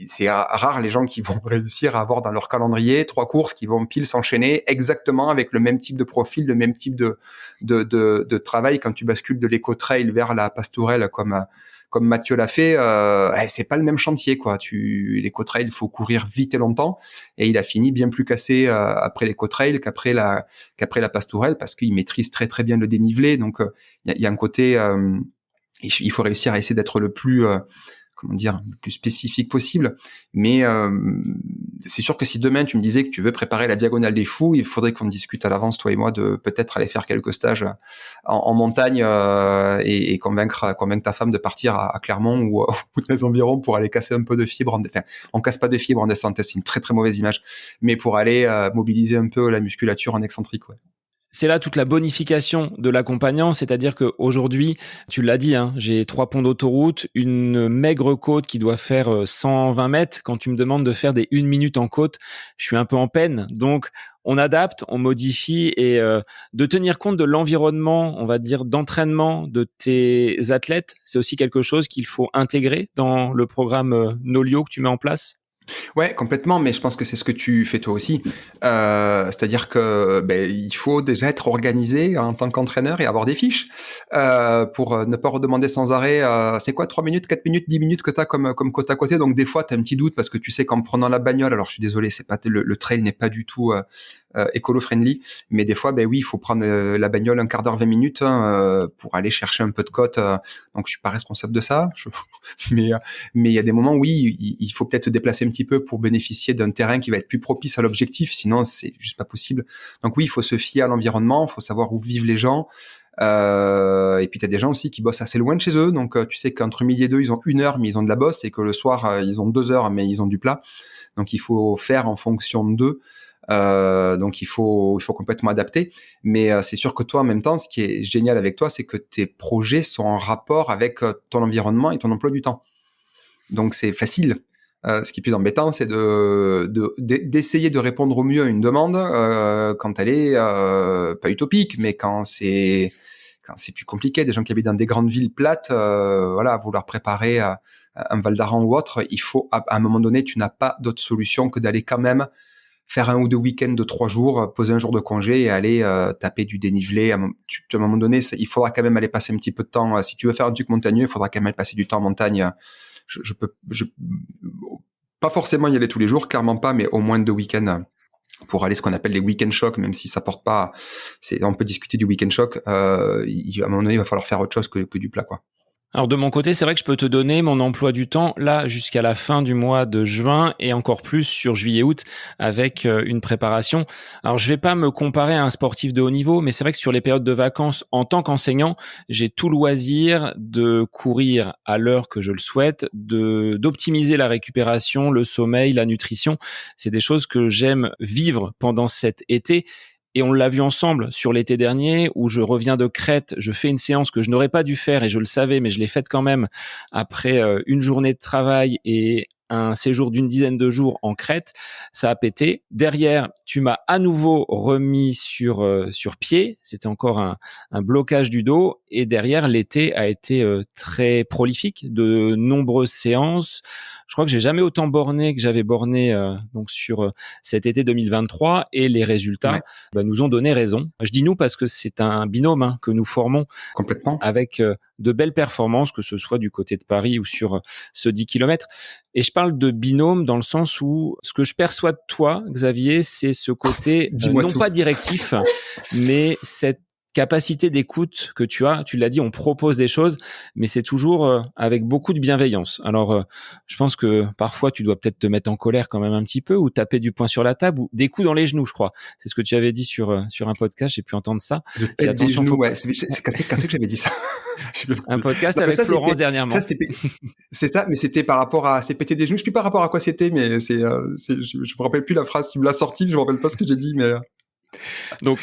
S2: c'est rare les gens qui vont réussir à avoir dans leur calendrier 3 courses qui vont pile s'enchaîner exactement avec le même type de profil, le même type de travail. Quand tu bascules de l'éco-trail vers la pastourelle comme Mathieu l'a fait, c'est pas le même chantier, quoi. L'éco-trail, il faut courir vite et longtemps, et il a fini bien plus cassé après l'éco-trail qu'après la pastourelle, parce qu'il maîtrise très très bien le dénivelé. Donc il y a un côté, il faut réussir à essayer d'être le plus le plus spécifique possible. Mais c'est sûr que si demain tu me disais que tu veux préparer la Diagonale des Fous, il faudrait qu'on discute à l'avance, toi et moi, de peut-être aller faire quelques stages en montagne et convaincre ta femme de partir à Clermont ou dans les environs pour aller casser un peu de fibres. Enfin, on casse pas de fibres en descente, c'est une très très mauvaise image, mais pour aller mobiliser un peu la musculature en excentrique, ouais.
S1: C'est là toute la bonification de l'accompagnant, c'est-à-dire qu'aujourd'hui, tu l'as dit, hein, j'ai 3 ponts d'autoroute, une maigre côte qui doit faire 120 mètres. Quand tu me demandes de faire des 1 minute en côte, je suis un peu en peine. Donc, on adapte, on modifie, et de tenir compte de l'environnement, on va dire, d'entraînement de tes athlètes, c'est aussi quelque chose qu'il faut intégrer dans le programme Nolio que tu mets en place.
S2: Ouais, complètement, mais je pense que c'est ce que tu fais toi aussi. C'est-à-dire que il faut déjà être organisé en tant qu'entraîneur et avoir des fiches pour ne pas redemander sans arrêt c'est quoi 3 minutes, 4 minutes, 10 minutes que tu as comme côte à côté. Donc des fois, tu as un petit doute parce que tu sais qu'en prenant la bagnole, alors je suis désolé, c'est pas le trail n'est pas du tout écolo-friendly, mais des fois, oui, il faut prendre la bagnole un quart d'heure, 20 minutes pour aller chercher un peu de côte. Donc je suis pas responsable de ça, mais il y a des moments où oui, il faut peut-être se déplacer un petit peu pour bénéficier d'un terrain qui va être plus propice à l'objectif, sinon c'est juste pas possible. Donc oui, il faut se fier à l'environnement, il faut savoir où vivent les gens. Et puis t'as des gens aussi qui bossent assez loin de chez eux, donc tu sais qu'entre midi et 2 ils ont 1 heure mais ils ont de la bosse, et que le soir ils ont 2 heures mais ils ont du plat. Donc il faut faire en fonction d'eux. Donc il faut complètement adapter, mais c'est sûr que toi en même temps, ce qui est génial avec toi, c'est que tes projets sont en rapport avec ton environnement et ton emploi du temps. Donc c'est facile. Ce qui est plus embêtant, c'est d'essayer de répondre au mieux à une demande quand elle est pas utopique, mais quand c'est plus compliqué. Des gens qui habitent dans des grandes villes plates, vouloir préparer un Val d'Aran ou autre, il faut à un moment donné, tu n'as pas d'autre solution que d'aller quand même faire 1 ou 2 week-ends de 3 jours, poser un jour de congé et aller taper du dénivelé. À un moment donné, il faudra quand même aller passer un petit peu de temps. Si tu veux faire un truc montagneux, il faudra quand même aller passer du temps en montagne. Je peux pas forcément y aller tous les jours, clairement pas, mais au moins 2 week-ends pour aller ce qu'on appelle les week-end shocks, même si ça porte pas. On peut discuter du week-end shock. À un moment donné, il va falloir faire autre chose que du plat, quoi.
S1: Alors de mon côté, c'est vrai que je peux te donner mon emploi du temps là jusqu'à la fin du mois de juin, et encore plus sur juillet-août avec une préparation. Alors je vais pas me comparer à un sportif de haut niveau, mais c'est vrai que sur les périodes de vacances, en tant qu'enseignant, j'ai tout loisir de courir à l'heure que je le souhaite, d'optimiser la récupération, le sommeil, la nutrition. C'est des choses que j'aime vivre pendant cet été. Et on l'a vu ensemble sur l'été dernier, où je reviens de Crète, je fais une séance que je n'aurais pas dû faire et je le savais, mais je l'ai faite quand même après une journée de travail et un séjour d'une dizaine de jours en Crète. Ça a pété. Derrière, tu m'as à nouveau remis sur pied. C'était encore un blocage du dos. Et derrière, l'été a été très prolifique, de nombreuses séances. Je crois que j'ai jamais autant borné que j'avais borné donc sur cet été 2023, et les résultats nous ont donné raison. Je dis nous parce que c'est un binôme que nous formons
S2: Complètement.
S1: avec de belles performances, que ce soit du côté de Paris ou sur ce 10 km. Et je parle de binôme dans le sens où ce que je perçois de toi, Xavier, c'est ce côté non pas directif, mais cette capacité d'écoute que tu as. Tu l'as dit, on propose des choses, mais c'est toujours avec beaucoup de bienveillance. Alors, je pense que parfois, tu dois peut-être te mettre en colère quand même un petit peu, ou taper du poing sur la table, ou des coups dans les genoux, je crois. C'est ce que tu avais dit sur un podcast. J'ai pu entendre ça.
S2: Je
S1: Puis
S2: pète des
S1: attention,
S2: genoux, ouais. C'est cassé que j'avais dit ça.
S1: un podcast
S2: Non, mais
S1: avec
S2: ça,
S1: Florence dernièrement.
S2: c'est ça, mais c'était par rapport à, c'était péter des genoux. Je sais plus par rapport à quoi c'était, mais je me rappelle plus la phrase. Tu me l'as sortie, je me rappelle pas ce que j'ai dit, mais.
S1: Donc,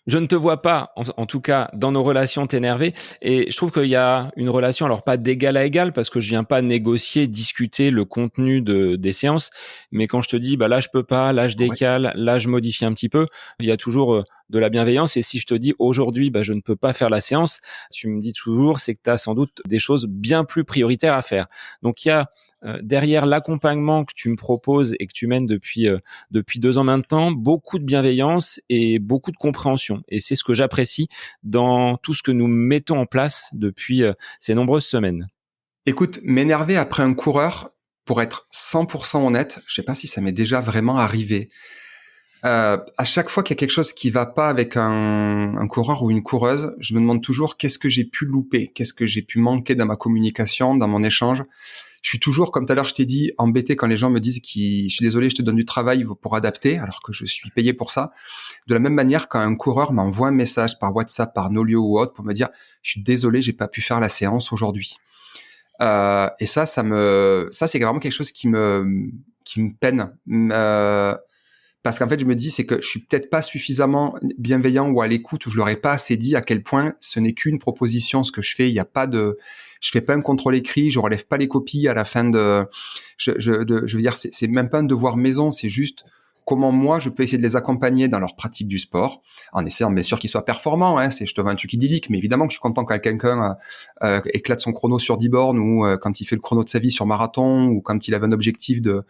S1: je ne te vois pas, en tout cas, dans nos relations t'énerver. Et je trouve qu'il y a une relation, alors pas d'égal à égal, parce que je viens pas négocier, discuter le contenu des séances. Mais quand je te dis, bah là, je peux pas, là, je
S2: Ouais.
S1: décale, là, je modifie un petit peu, il y a toujours de la bienveillance. Et si je te dis, aujourd'hui, bah, je ne peux pas faire la séance, tu me dis toujours, c'est que tu as sans doute des choses bien plus prioritaires à faire. Donc, il y a derrière l'accompagnement que tu me proposes et que tu mènes depuis 2 ans maintenant, beaucoup de bienveillance et beaucoup de compréhension. Et c'est ce que j'apprécie dans tout ce que nous mettons en place depuis ces nombreuses semaines.
S2: Écoute, m'énerver après un coureur, pour être 100% honnête, je sais pas si ça m'est déjà vraiment arrivé. À chaque fois qu'il y a quelque chose qui va pas avec un coureur ou une coureuse, je me demande toujours qu'est-ce que j'ai pu louper, qu'est-ce que j'ai pu manquer dans ma communication, dans mon échange. Je suis toujours, comme tout à l'heure je t'ai dit, embêté quand les gens me disent je suis désolé, je te donne du travail pour adapter, alors que je suis payé pour ça. De la même manière, quand un coureur m'envoie un message par WhatsApp, par Nolio ou autre pour me dire, je suis désolé, j'ai pas pu faire la séance aujourd'hui. Et ça c'est vraiment quelque chose qui me peine. Parce qu'en fait, je me dis, c'est que je suis peut-être pas suffisamment bienveillant ou à l'écoute, ou je leur ai pas assez dit à quel point ce n'est qu'une proposition, ce que je fais. Je fais pas un contrôle écrit, je relève pas les copies à la fin je veux dire, c'est même pas un devoir maison, c'est juste comment moi je peux essayer de les accompagner dans leur pratique du sport, en essayant bien sûr qu'ils soient performants, hein, je te vends un truc idyllique, mais évidemment que je suis content quand quelqu'un éclate son chrono sur 10 bornes, ou quand il fait le chrono de sa vie sur marathon, ou quand il avait un objectif de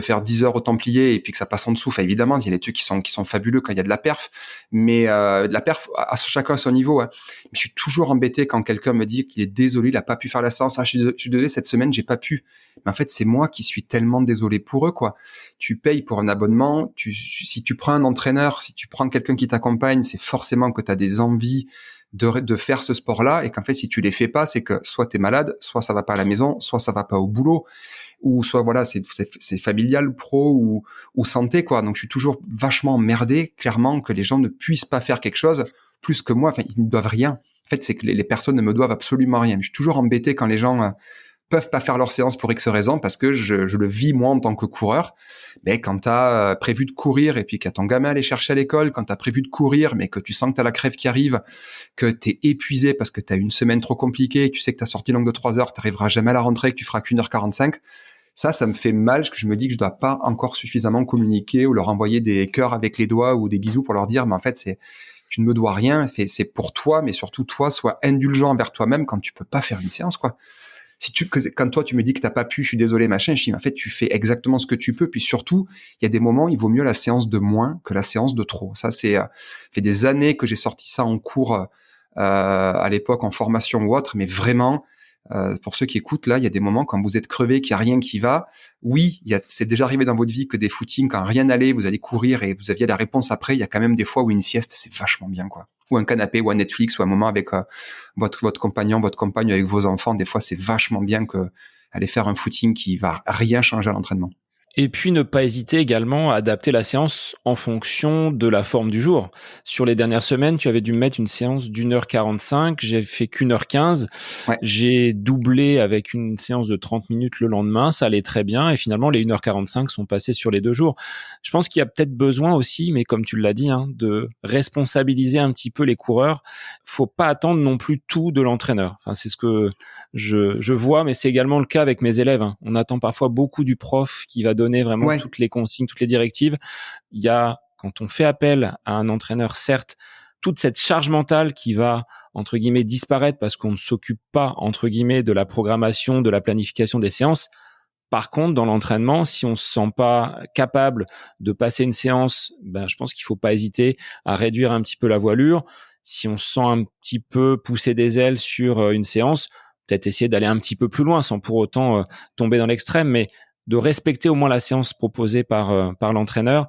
S2: faire 10 heures au Templier et puis que ça passe en dessous. Enfin, évidemment, il y a des trucs qui sont fabuleux quand il y a de la perf, mais de la perf à chacun à son niveau, hein. Mais je suis toujours embêté quand quelqu'un me dit qu'il est désolé, il a pas pu faire la séance. Je suis désolé, cette semaine, j'ai pas pu. Mais en fait, c'est moi qui suis tellement désolé pour eux, quoi. Tu payes pour un abonnement, si tu prends un entraîneur, si tu prends quelqu'un qui t'accompagne, c'est forcément que tu as des envies de faire ce sport-là, et qu'en fait, si tu les fais pas, c'est que soit t'es malade, soit ça va pas à la maison, soit ça va pas au boulot, ou soit voilà, c'est familial, pro ou santé, quoi. Donc je suis toujours vachement emmerdé, clairement, que les gens ne puissent pas faire quelque chose plus que moi. Enfin, ils ne doivent rien. En fait, c'est que les personnes ne me doivent absolument rien. Je suis toujours embêté quand les gens peuvent pas faire leur séance pour X raisons, parce que je le vis moi en tant que coureur. Mais quand t'as prévu de courir et puis qu'il y a ton gamin à aller chercher à l'école, quand t'as prévu de courir mais que tu sens que t'as la crève qui arrive, que t'es épuisé parce que t'as une semaine trop compliquée, tu sais que ta sortie longue de 3 heures, t'arriveras jamais à la rentrée, que tu feras qu'1h45, ça me fait mal, parce que je me dis que je dois pas encore suffisamment communiquer ou leur envoyer des cœurs avec les doigts ou des bisous pour leur dire, mais en fait, tu ne me dois rien, c'est pour toi, mais surtout toi, sois indulgent envers toi-même quand tu peux pas faire une séance, quoi. Quand toi tu me dis que t'as pas pu, je suis désolé, machin, je dis, en fait, tu fais exactement ce que tu peux, puis surtout, il y a des moments, il vaut mieux la séance de moins que la séance de trop. Ça, fait des années que j'ai sorti ça en cours, à l'époque, en formation ou autre, mais vraiment, pour ceux qui écoutent, là, il y a des moments quand vous êtes crevé, qu'il y a rien qui va. Oui, c'est déjà arrivé dans votre vie que des footings, quand rien n'allait, vous allez courir et vous aviez la réponse après. Il y a quand même des fois où une sieste, c'est vachement bien, quoi. Ou un canapé, ou un Netflix, ou un moment avec votre compagnon, votre compagne, avec vos enfants. Des fois, c'est vachement bien que aller faire un footing qui va rien changer à l'entraînement.
S1: Et puis ne pas hésiter également à adapter la séance en fonction de la forme du jour. Sur les dernières semaines, tu avais dû me mettre une séance d'1h45, j'ai fait qu'1h15.
S2: Ouais.
S1: J'ai doublé avec une séance de 30 minutes le lendemain, ça allait très bien, et finalement les 1h45 sont passées sur les 2 jours. Je pense qu'il y a peut-être besoin aussi, mais comme tu l'as dit, de responsabiliser un petit peu les coureurs. Faut pas attendre non plus tout de l'entraîneur. Enfin, c'est ce que je vois, mais c'est également le cas avec mes élèves. On attend parfois beaucoup du prof qui va donner vraiment toutes les consignes, toutes les directives. Il y a, quand on fait appel à un entraîneur, certes, toute cette charge mentale qui va, entre guillemets, disparaître parce qu'on ne s'occupe pas, entre guillemets, de la programmation, de la planification des séances. Par contre, dans l'entraînement, si on se sent pas capable de passer une séance, je pense qu'il faut pas hésiter à réduire un petit peu la voilure. Si on se sent un petit peu pousser des ailes sur une séance, peut-être essayer d'aller un petit peu plus loin sans pour autant tomber dans l'extrême, mais de respecter au moins la séance proposée par l'entraîneur.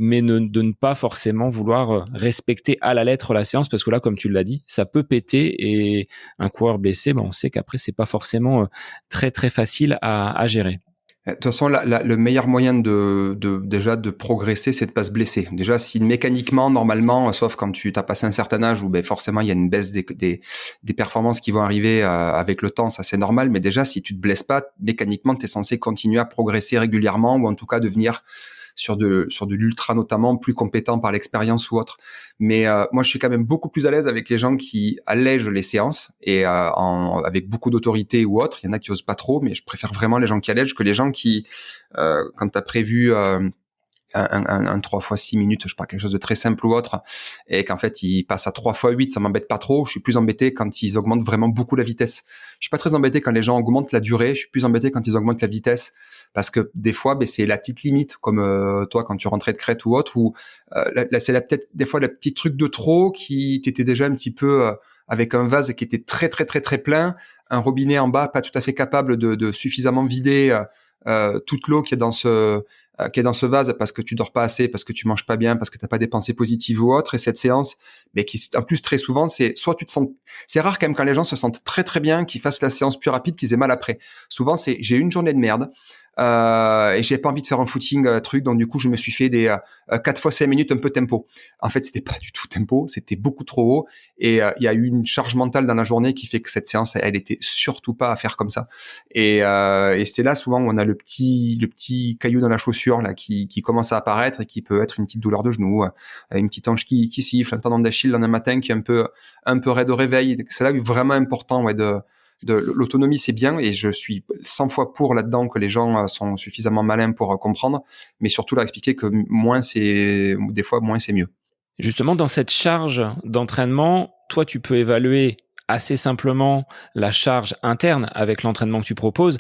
S1: mais de ne pas forcément vouloir respecter à la lettre la séance, parce que là, comme tu l'as dit, ça peut péter, et un coureur blessé, on sait qu'après, c'est pas forcément très très facile à gérer.
S2: De toute façon, le meilleur moyen déjà de progresser, c'est de pas se blesser. Déjà, si mécaniquement, normalement, sauf quand tu as passé un certain âge où forcément il y a une baisse des performances qui vont arriver avec le temps, ça c'est normal. Mais déjà, si tu te blesses pas, mécaniquement, tu es censé continuer à progresser régulièrement, ou en tout cas devenir sur de l'ultra notamment plus compétent par l'expérience ou autre. Mais moi, je suis quand même beaucoup plus à l'aise avec les gens qui allègent les séances et avec beaucoup d'autorité ou autre. Il y en a qui osent pas trop, mais je préfère vraiment les gens qui allègent que les gens qui, quand t'as prévu un 3 fois 6 minutes, je sais pas, quelque chose de très simple ou autre, et qu'en fait ils passent à 3 fois 8, ça m'embête pas trop. Je suis plus embêté quand ils augmentent vraiment beaucoup la vitesse. Je suis pas très embêté quand les gens augmentent la durée, je suis plus embêté quand ils augmentent la vitesse, parce que des fois c'est la petite limite, comme toi quand tu rentrais de Crète ou autre, où là c'est peut-être des fois le petit truc de trop qui t'était déjà un petit peu avec un vase qui était très très très très plein, un robinet en bas pas tout à fait capable de suffisamment vider toute l'eau qui est dans ce vase, parce que tu dors pas assez, parce que tu manges pas bien, parce que t'as pas des pensées positives ou autre. Et cette séance, mais qui en plus très souvent, c'est soit tu te sens, c'est rare quand même quand les gens se sentent très très bien, qu'ils fassent la séance plus rapide, qu'ils aient mal après. Souvent c'est j'ai eu une journée de merde. Et j'ai pas envie de faire un footing truc, donc du coup je me suis fait des 4 fois 5 minutes un peu tempo. En fait c'était pas du tout tempo, c'était beaucoup trop haut, et il y a eu une charge mentale dans la journée qui fait que cette séance elle était surtout pas à faire comme ça. Et c'était là souvent où on a le petit caillou dans la chaussure là qui commence à apparaître, et qui peut être une petite douleur de genou, une petite hanche qui siffle, un tendon d'Achille dans un matin qui est un peu raide au réveil. C'est là où vraiment important de l'autonomie, c'est bien, et je suis 100 fois pour là-dedans que les gens sont suffisamment malins pour comprendre, mais surtout leur expliquer que des fois moins c'est mieux.
S1: Justement, dans cette charge d'entraînement, toi, tu peux évaluer assez simplement la charge interne avec l'entraînement que tu proposes.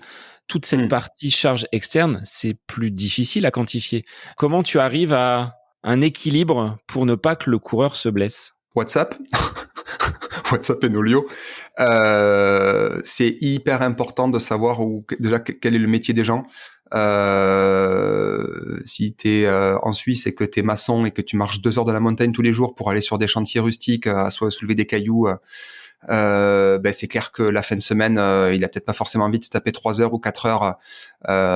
S1: Toute cette partie charge externe, c'est plus difficile à quantifier. Comment tu arrives à un équilibre pour ne pas que le coureur se blesse?
S2: WhatsApp WhatsApp et Nolio. C'est hyper important de savoir déjà quel est le métier des gens. Si t'es en Suisse et que t'es maçon et que tu marches 2 heures de la montagne tous les jours pour aller sur des chantiers rustiques à soulever des cailloux, c'est clair que la fin de semaine, il a peut-être pas forcément envie de se taper 3 heures ou 4 heures,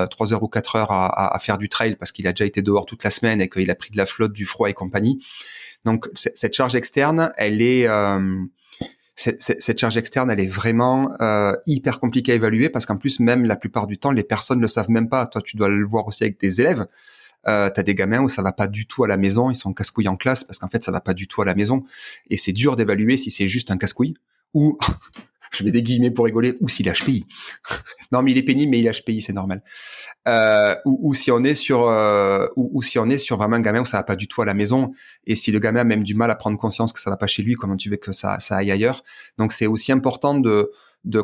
S2: 3 heures ou 4 heures à faire du trail, parce qu'il a déjà été dehors toute la semaine et qu'il a pris de la flotte, du froid et compagnie. Donc cette charge externe, elle est cette charge externe, elle est vraiment hyper compliquée à évaluer, parce qu'en plus, même la plupart du temps, les personnes le savent même pas. Toi, tu dois le voir aussi avec tes élèves. T'as des gamins où ça va pas du tout à la maison, ils sont casse-couilles en classe, parce qu'en fait, ça va pas du tout à la maison. Et c'est dur d'évaluer si c'est juste un casse-couille, ou, je mets des guillemets pour rigoler, ou s'il est HPI. Non, mais il est pénible, mais il est HPI, c'est normal. Ou si on est sur ou si on est sur vraiment un gamin où ça va pas du tout à la maison, et si le gamin a même du mal à prendre conscience que ça va pas chez lui, comment tu veux que ça aille ailleurs. Donc c'est aussi important de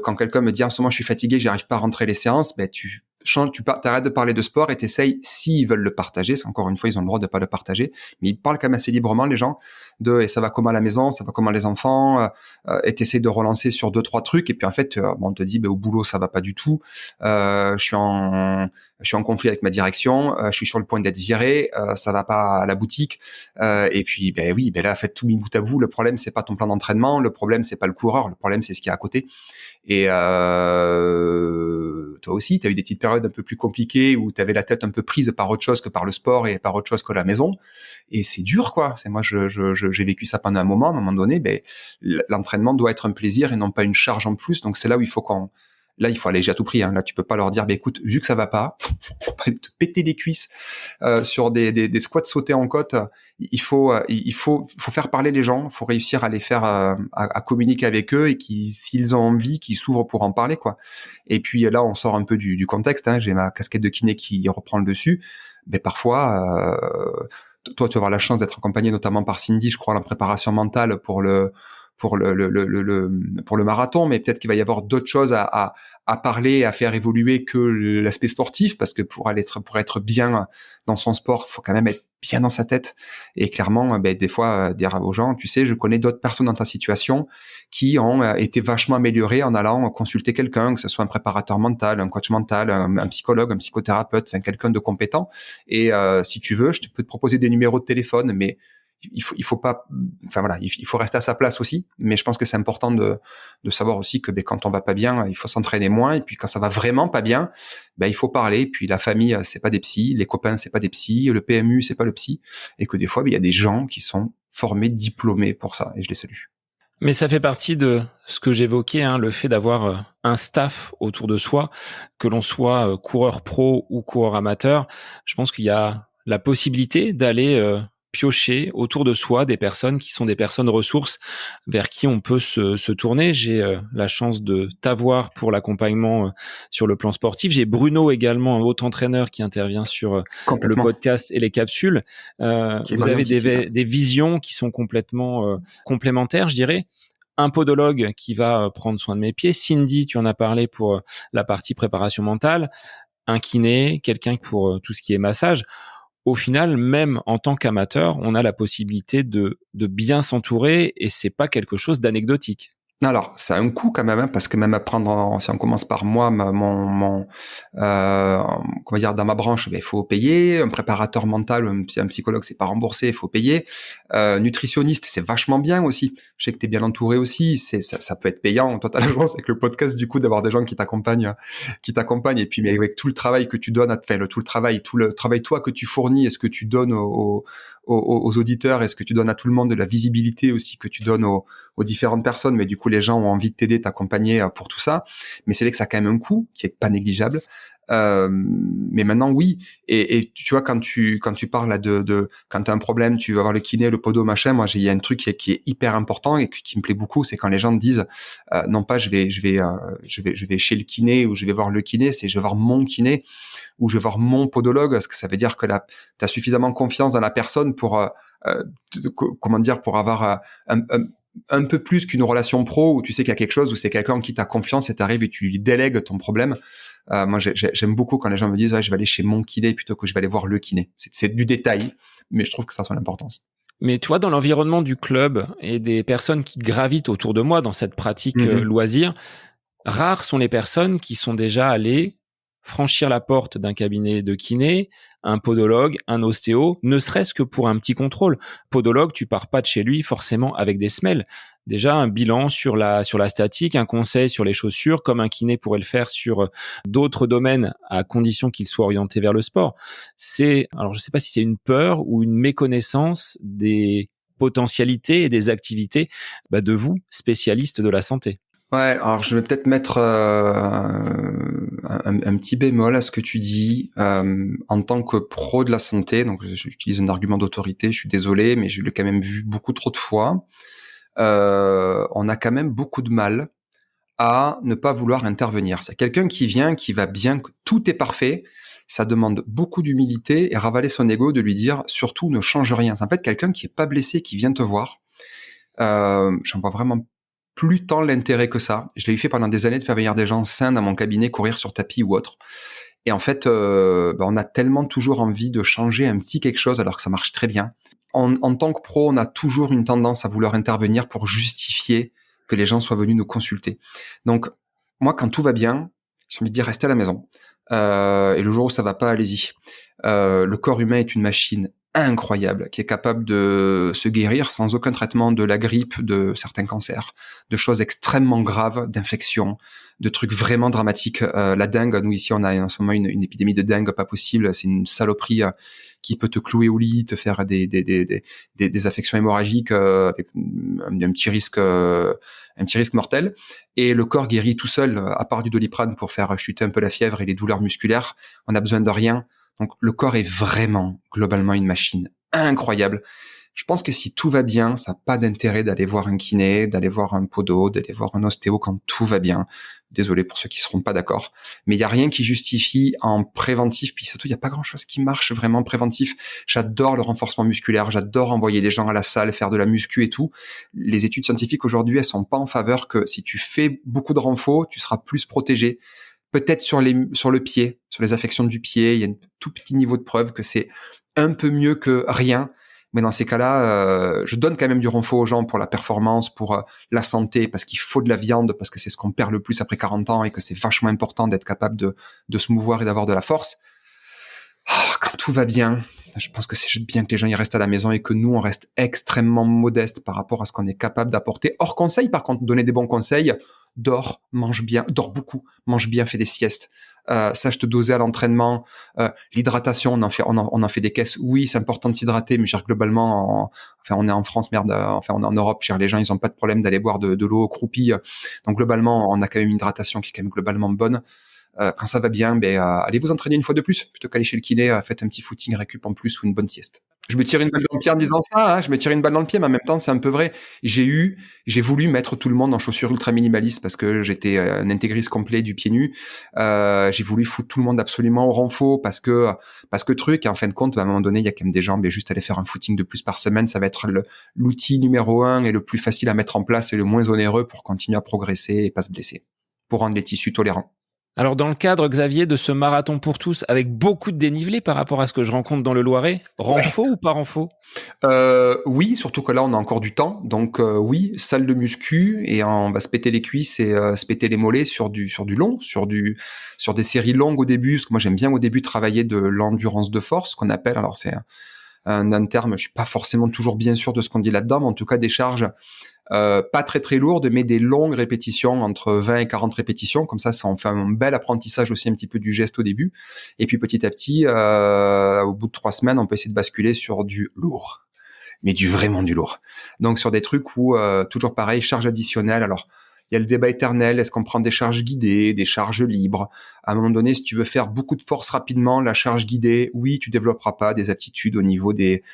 S2: quand quelqu'un me dit en ce moment je suis fatigué, j'arrive pas à rentrer les séances, tu changes, t'arrêtes de parler de sport et t'essayes, s'ils veulent le partager, c'est encore une fois ils ont le droit de pas le partager, mais ils parlent quand même assez librement les gens et ça va comment à la maison, ça va comment les enfants, et t'essayes de relancer sur 2-3 trucs, et puis en fait on te dit au boulot ça va pas du tout, je suis en conflit avec ma direction, je suis sur le point d'être viré, ça va pas à la boutique, et puis oui, là faites tout mis bout à bout, le problème c'est pas ton plan d'entraînement, le problème c'est pas le coureur, le problème c'est ce qu'il y a à côté. Et toi aussi, tu as eu des petites périodes un peu plus compliquées où tu avais la tête un peu prise par autre chose que par le sport et par autre chose que la maison. Et c'est dur, quoi. C'est moi, j'ai vécu ça pendant un moment. À un moment donné, l'entraînement doit être un plaisir et non pas une charge en plus. Donc c'est là où il faut il faut alléger à tout prix. Hein. Là, tu peux pas leur dire, écoute, vu que ça va pas, on va te péter les cuisses sur des squats sautés en côte. Il faut faire parler les gens. Il faut réussir à les faire à communiquer avec eux, et s'ils ont envie, qu'ils s'ouvrent pour en parler, quoi. Et puis là, on sort un peu du contexte. Hein. J'ai ma casquette de kiné qui reprend le dessus. Mais parfois, toi, tu vas avoir la chance d'être accompagné notamment par Cindy, je crois, en préparation mentale pour le marathon, mais peut-être qu'il va y avoir d'autres choses à parler, à faire évoluer que l'aspect sportif, parce que pour être bien dans son sport, faut quand même être bien dans sa tête. Et clairement, des fois, dire aux gens, tu sais, je connais d'autres personnes dans ta situation qui ont été vachement améliorées en allant consulter quelqu'un, que ce soit un préparateur mental, un coach mental, un psychologue, un psychothérapeute, enfin quelqu'un de compétent. Et si tu veux, je peux te proposer des numéros de téléphone, mais il faut pas, enfin voilà, il faut rester à sa place aussi. Mais je pense que c'est important de savoir aussi que quand on va pas bien, il faut s'entraîner moins. Et puis quand ça va vraiment pas bien, il faut parler. Et puis la famille, c'est pas des psys, les copains, c'est pas des psys, le PMU, c'est pas le psy. Et que des fois, il y a des gens qui sont formés, diplômés pour ça. Et je les salue.
S1: Mais ça fait partie de ce que j'évoquais, hein, le fait d'avoir un staff autour de soi, que l'on soit coureur pro ou coureur amateur. Je pense qu'il y a la possibilité d'aller piocher autour de soi des personnes qui sont des personnes ressources vers qui on peut se tourner. J'ai la chance de t'avoir pour l'accompagnement sur le plan sportif. J'ai Bruno également, un autre entraîneur qui intervient sur le podcast et les capsules. Vous avez des visions qui sont complètement complémentaires, je dirais. Un podologue qui va prendre soin de mes pieds. Cindy, tu en as parlé pour la partie préparation mentale. Un kiné, quelqu'un pour tout ce qui est massage. Au final, même en tant qu'amateur, on a la possibilité de bien s'entourer et c'est pas quelque chose d'anecdotique.
S2: Alors, ça a un coût quand même, hein, parce que même apprendre, si on commence par moi, comment dire, dans ma branche, il faut payer. Un préparateur mental, un psychologue, c'est pas remboursé, il faut payer. Nutritionniste, c'est vachement bien aussi. Je sais que t'es bien entouré aussi, ça peut être payant. Toi, t'as la chance avec le podcast, du coup, d'avoir des gens qui t'accompagnent. Et puis, mais avec tout le travail que tu donnes, tout le travail toi que tu fournis, est-ce que tu donnes aux auditeurs, est-ce que tu donnes à tout le monde de la visibilité aussi que tu donnes aux différentes personnes, mais du coup les gens ont envie de t'aider, t'accompagner pour tout ça. Mais c'est vrai que ça a quand même un coût qui est pas négligeable. Mais maintenant oui, et tu vois quand tu parles là de quand t'as un problème, tu vas voir le kiné, le podo machin. Moi il y a un truc qui est hyper important et qui me plaît beaucoup, c'est quand les gens te disent non pas je vais chez le kiné ou je vais voir le kiné, c'est je vais voir mon kiné ou je vais voir mon podologue, parce que ça veut dire que là t'as suffisamment confiance dans la personne pour pour avoir un peu plus qu'une relation pro où tu sais qu'il y a quelque chose, où c'est quelqu'un qui t'a confiance et t'arrives et tu lui délègues ton problème. Moi, j'aime beaucoup quand les gens me disent je vais aller chez mon kiné plutôt que je vais aller voir le kiné. C'est du détail, mais je trouve que ça a son importance.
S1: Mais tu vois, dans l'environnement du club et des personnes qui gravitent autour de moi dans cette pratique loisir, rares sont les personnes qui sont déjà allées franchir la porte d'un cabinet de kiné, un podologue, un ostéo, ne serait-ce que pour un petit contrôle. Podologue, tu pars pas de chez lui forcément avec des semelles. Déjà, un bilan sur la statique, un conseil sur les chaussures, comme un kiné pourrait le faire sur d'autres domaines, à condition qu'il soit orienté vers le sport. Alors je sais pas si c'est une peur ou une méconnaissance des potentialités et des activités de vous, spécialistes de la santé.
S2: Ouais, alors je vais peut-être mettre un petit bémol à ce que tu dis. En tant que pro de la santé, donc j'utilise un argument d'autorité, je suis désolé, mais je l'ai quand même vu beaucoup trop de fois. On a quand même beaucoup de mal à ne pas vouloir intervenir. C'est quelqu'un qui vient, qui va bien, que tout est parfait. Ça demande beaucoup d'humilité et ravaler son ego de lui dire surtout ne change rien. C'est en fait quelqu'un qui est pas blessé, qui vient te voir. J'en vois vraiment plus tant l'intérêt que ça. Je l'ai fait pendant des années de faire venir des gens sains dans mon cabinet, courir sur tapis ou autre. Et en fait, on a tellement toujours envie de changer un petit quelque chose alors que ça marche très bien. En tant que pro, on a toujours une tendance à vouloir intervenir pour justifier que les gens soient venus nous consulter. Donc, moi, quand tout va bien, j'ai envie de dire restez à la maison. Et le jour où ça va pas, allez-y. Le corps humain est une machine incroyable qui est capable de se guérir sans aucun traitement de la grippe, de certains cancers, de choses extrêmement graves, d'infections, de trucs vraiment dramatiques. La dengue, nous ici on a en ce moment une épidémie de dengue pas possible, c'est une saloperie qui peut te clouer au lit, te faire des affections hémorragiques avec un petit risque mortel. Et le corps guérit tout seul, à part du Doliprane pour faire chuter un peu la fièvre et les douleurs musculaires. On a besoin de rien. Donc le corps est vraiment globalement une machine incroyable. Je pense que si tout va bien, ça n'a pas d'intérêt d'aller voir un kiné, d'aller voir un podo, d'aller voir un ostéo quand tout va bien. Désolé pour ceux qui seront pas d'accord. Mais il y a rien qui justifie en préventif, puis surtout il y a pas grand-chose qui marche vraiment préventif. J'adore le renforcement musculaire, j'adore envoyer les gens à la salle, faire de la muscu et tout. Les études scientifiques aujourd'hui, elles sont pas en faveur que si tu fais beaucoup de renfo, tu seras plus protégé peut-être sur le pied, sur les affections du pied, il y a un tout petit niveau de preuve que c'est un peu mieux que rien. Mais dans ces cas-là, je donne quand même du renfort aux gens pour la performance, pour la santé, parce qu'il faut de la viande, parce que c'est ce qu'on perd le plus après 40 ans et que c'est vachement important d'être capable de se mouvoir et d'avoir de la force. Quand tout va bien, je pense que c'est bien que les gens y restent à la maison et que nous, on reste extrêmement modeste par rapport à ce qu'on est capable d'apporter. Hors conseil, par contre, donner des bons conseils, dors, mange bien, dors beaucoup, mange bien, fais des siestes. Sache te doser à l'entraînement. L'hydratation, on en fait des caisses. Oui, c'est important de s'hydrater, mais globalement, on est en France, merde. On est en Europe. Les gens, ils ont pas de problème d'aller boire de l'eau croupie. Donc globalement, on a quand même une hydratation qui est quand même globalement bonne. Quand ça va bien, allez vous entraîner une fois de plus plutôt qu'aller chez le kiné. Faites un petit footing récup en plus ou une bonne sieste. Je me tire une balle dans le pied en disant ça, hein, je me tire une balle dans le pied, mais en même temps, c'est un peu vrai. J'ai voulu mettre tout le monde en chaussures ultra minimalistes parce que j'étais un intégriste complet du pied nu. J'ai voulu foutre tout le monde absolument au renfort parce que truc, et en fin de compte, à un moment donné, il y a quand même des gens, juste aller faire un footing de plus par semaine, ça va être l'outil numéro 1 et le plus facile à mettre en place et le moins onéreux pour continuer à progresser et pas se blesser, pour rendre les tissus tolérants.
S1: Alors dans le cadre, Xavier, de ce marathon pour tous, avec beaucoup de dénivelé par rapport à ce que je rencontre dans le Loiret, renfo ou pas renfo ?
S2: Oui, surtout que là on a encore du temps, donc oui, salle de muscu et on va se péter les cuisses et se péter les mollets sur du long, sur des séries longues au début, parce que moi j'aime bien au début travailler de l'endurance de force, qu'on appelle, alors c'est un terme, je suis pas forcément toujours bien sûr de ce qu'on dit là-dedans, mais en tout cas des charges pas très très lourdes, mais des longues répétitions, entre 20 et 40 répétitions, comme ça on fait un bel apprentissage aussi un petit peu du geste au début, et puis petit à petit, au bout de 3 semaines, on peut essayer de basculer sur du lourd, mais vraiment du lourd. Donc sur des trucs où, toujours pareil, charge additionnelle, alors il y a le débat éternel, est-ce qu'on prend des charges guidées, des charges libres? À un moment donné, si tu veux faire beaucoup de force rapidement, la charge guidée, oui, tu développeras pas des aptitudes au niveau des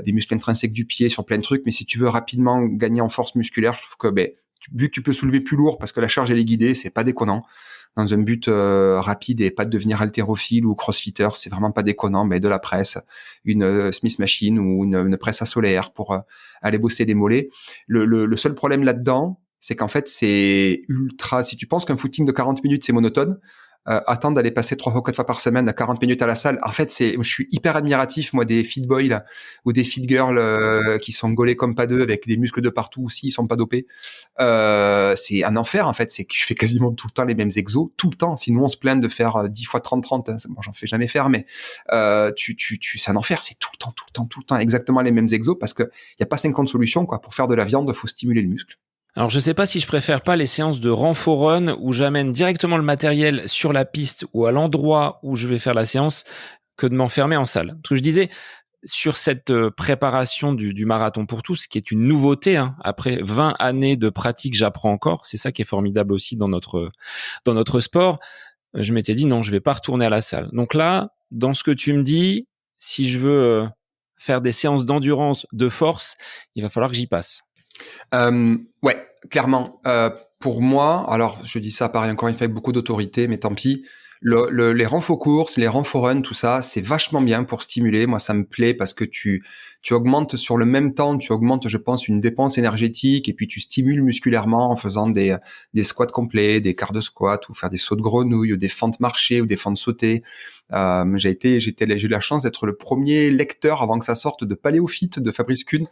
S2: muscles intrinsèques du pied sur plein de trucs, mais si tu veux rapidement gagner en force musculaire, je trouve que vu que tu peux soulever plus lourd parce que la charge elle est guidée, c'est pas déconnant. Dans un but rapide et pas de devenir haltérophile ou crossfitter, c'est vraiment pas déconnant, mais de la presse, une Smith Machine ou une presse à solaire pour aller bosser des mollets. Le seul problème là-dedans, c'est qu'en fait, c'est ultra... Si tu penses qu'un footing de 40 minutes, c'est monotone, attendre d'aller passer 3 ou 4 fois par semaine à 40 minutes à la salle, en fait, je suis hyper admiratif, moi, des fit boys là, ou des fit girls qui sont gaulés comme pas deux, avec des muscles de partout aussi, ils sont pas dopés. C'est un enfer, en fait, c'est que je fais quasiment tout le temps les mêmes exos, tout le temps. Sinon, on se plaint de faire 10 fois 30-30, hein. Bon, j'en fais jamais faire, mais c'est un enfer, c'est tout le temps exactement les mêmes exos, parce que y a pas 50 solutions, quoi. Pour faire de la viande, faut stimuler le muscle.
S1: Alors je sais pas si je préfère pas les séances de renfort run où j'amène directement le matériel sur la piste ou à l'endroit où je vais faire la séance que de m'enfermer en salle. Parce que je disais, sur cette préparation du marathon pour tous, qui est une nouveauté, hein, après 20 années de pratique, j'apprends encore. C'est ça qui est formidable aussi dans notre sport. Je m'étais dit non, je vais pas retourner à la salle. Donc là, dans ce que tu me dis, si je veux faire des séances d'endurance, de force, il va falloir que j'y passe.
S2: Ouais, clairement. Pour moi, alors je dis ça pareil encore une fois avec beaucoup d'autorité, mais tant pis. Les renforts courses, les renforts run, tout ça, c'est vachement bien pour stimuler. Moi, ça me plaît parce que tu augmentes sur le même temps, tu augmentes, je pense, une dépense énergétique et puis tu stimules musculairement en faisant des squats complets, des quarts de squat ou faire des sauts de grenouille ou des fentes marchées ou des fentes sautées. J'ai eu la chance d'être le premier lecteur avant que ça sorte de Paléophyte de Fabrice Kuhn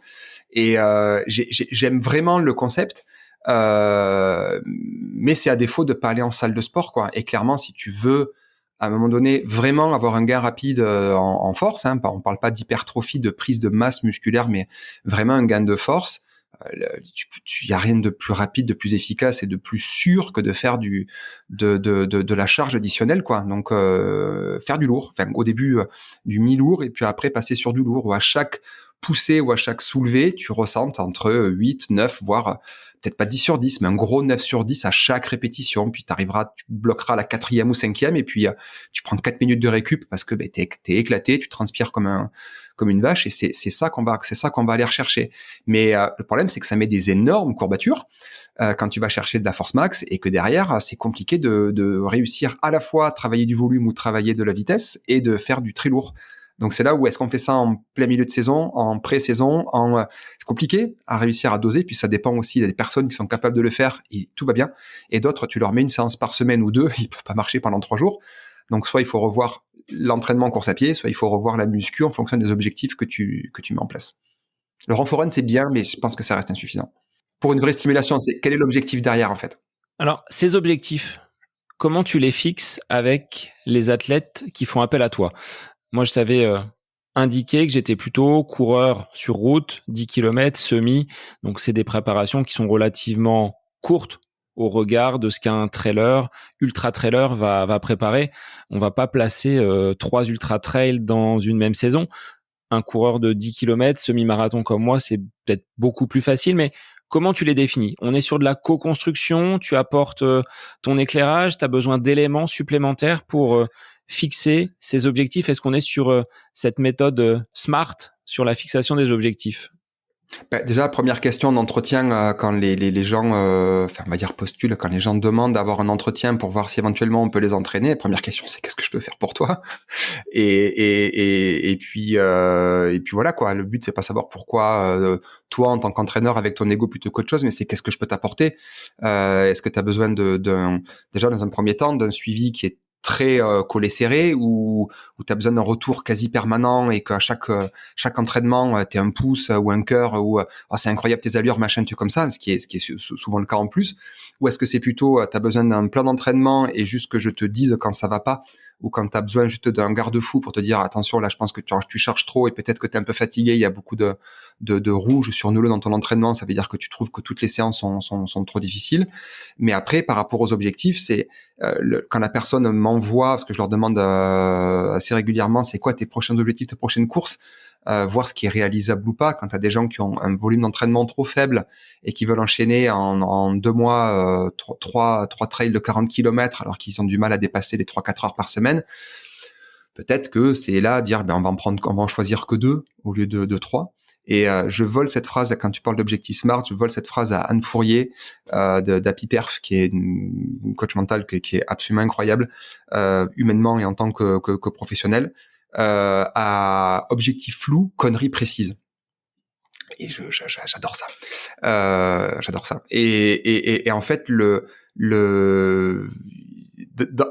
S2: et j'aime vraiment le concept. Mais c'est à défaut de pas aller en salle de sport, quoi. Et clairement, si tu veux, à un moment donné, vraiment avoir un gain rapide en force, hein, on parle pas d'hypertrophie, de prise de masse musculaire, mais vraiment un gain de force. Y a rien de plus rapide, de plus efficace et de plus sûr que de faire de la charge additionnelle, quoi. Donc faire du lourd. Enfin, au début du mi-lourd et puis après passer sur du lourd. Où à chaque poussée ou à chaque soulevé, tu ressentes entre 8, 9, voire peut-être pas 10 sur 10, mais un gros 9 sur 10 à chaque répétition. Puis tu bloqueras la 4e ou 5e et puis tu prends 4 minutes de récup parce que t'es éclaté, tu transpires comme une vache et c'est ça qu'on va aller rechercher. Mais le problème, c'est que ça met des énormes courbatures quand tu vas chercher de la force max et que derrière, c'est compliqué de réussir à la fois à travailler du volume ou travailler de la vitesse et de faire du très lourd. Donc c'est là où est-ce qu'on fait ça en plein milieu de saison, en pré-saison, c'est compliqué à réussir à doser, puis ça dépend aussi des personnes qui sont capables de le faire et tout va bien. Et d'autres, tu leur mets une séance par semaine ou deux, ils peuvent pas marcher pendant 3 jours. Donc soit il faut revoir l'entraînement course à pied, soit il faut revoir la muscu en fonction des objectifs que tu mets en place. Le renfort run, c'est bien, mais je pense que ça reste insuffisant. Pour une vraie stimulation, quel est l'objectif derrière en fait?
S1: Alors, ces objectifs, comment tu les fixes avec les athlètes qui font appel à toi? Moi, je t'avais indiqué que j'étais plutôt coureur sur route, 10 km, semi. Donc, c'est des préparations qui sont relativement courtes au regard de ce qu'un trailer, ultra trailer va préparer. On va pas placer 3 ultra trails dans une même saison. Un coureur de 10 km, semi-marathon comme moi, c'est peut-être beaucoup plus facile, mais comment tu les définis? On est sur de la co-construction, tu apportes ton éclairage, tu as besoin d'éléments supplémentaires pour fixer ces objectifs. Est-ce qu'on est sur cette méthode SMART sur la fixation des objectifs?
S2: Déjà, première question d'entretien, quand les gens, on va dire postulent, quand les gens demandent d'avoir un entretien pour voir si éventuellement on peut les entraîner, première question, c'est qu'est-ce que je peux faire pour toi? Et puis voilà quoi. Le but c'est pas savoir pourquoi toi en tant qu'entraîneur avec ton ego plutôt qu'autre chose, mais c'est qu'est-ce que je peux t'apporter. Est-ce que tu as besoin déjà dans un premier temps d'un suivi qui est très collé serré ou tu as besoin d'un retour quasi permanent et qu'à chaque entraînement t'es un pouce ou un cœur ou c'est incroyable tes allures machin tu comme ça, ce qui est souvent le cas en plus, ou est-ce que c'est plutôt tu as besoin d'un plan d'entraînement et juste que je te dise quand ça va pas, ou quand tu as besoin juste d'un garde-fou pour te dire attention là je pense que tu charges trop et peut-être que tu es un peu fatigué, il y a beaucoup de rouge sur nous dans ton entraînement, ça veut dire que tu trouves que toutes les séances sont trop difficiles. Mais après par rapport aux objectifs, c'est quand la personne m'envoie, parce que je leur demande assez régulièrement c'est quoi tes prochains objectifs, tes prochaines courses, voir ce qui est réalisable ou pas. Quand tu as des gens qui ont un volume d'entraînement trop faible et qui veulent enchaîner en 2 mois 3 trails de 40 km alors qu'ils ont du mal à dépasser les 3-4 heures par semaine, peut-être que c'est là dire on va en choisir que 2 au lieu de 3. Et je vole cette phrase, quand tu parles d'objectif SMART, je vole cette phrase à Anne Fourier d'Happy Perf, qui est une coach mentale qui est absolument incroyable, humainement et en tant que professionnel, à objectif flou, connerie précise. Et j'adore ça. J'adore ça. Et en fait,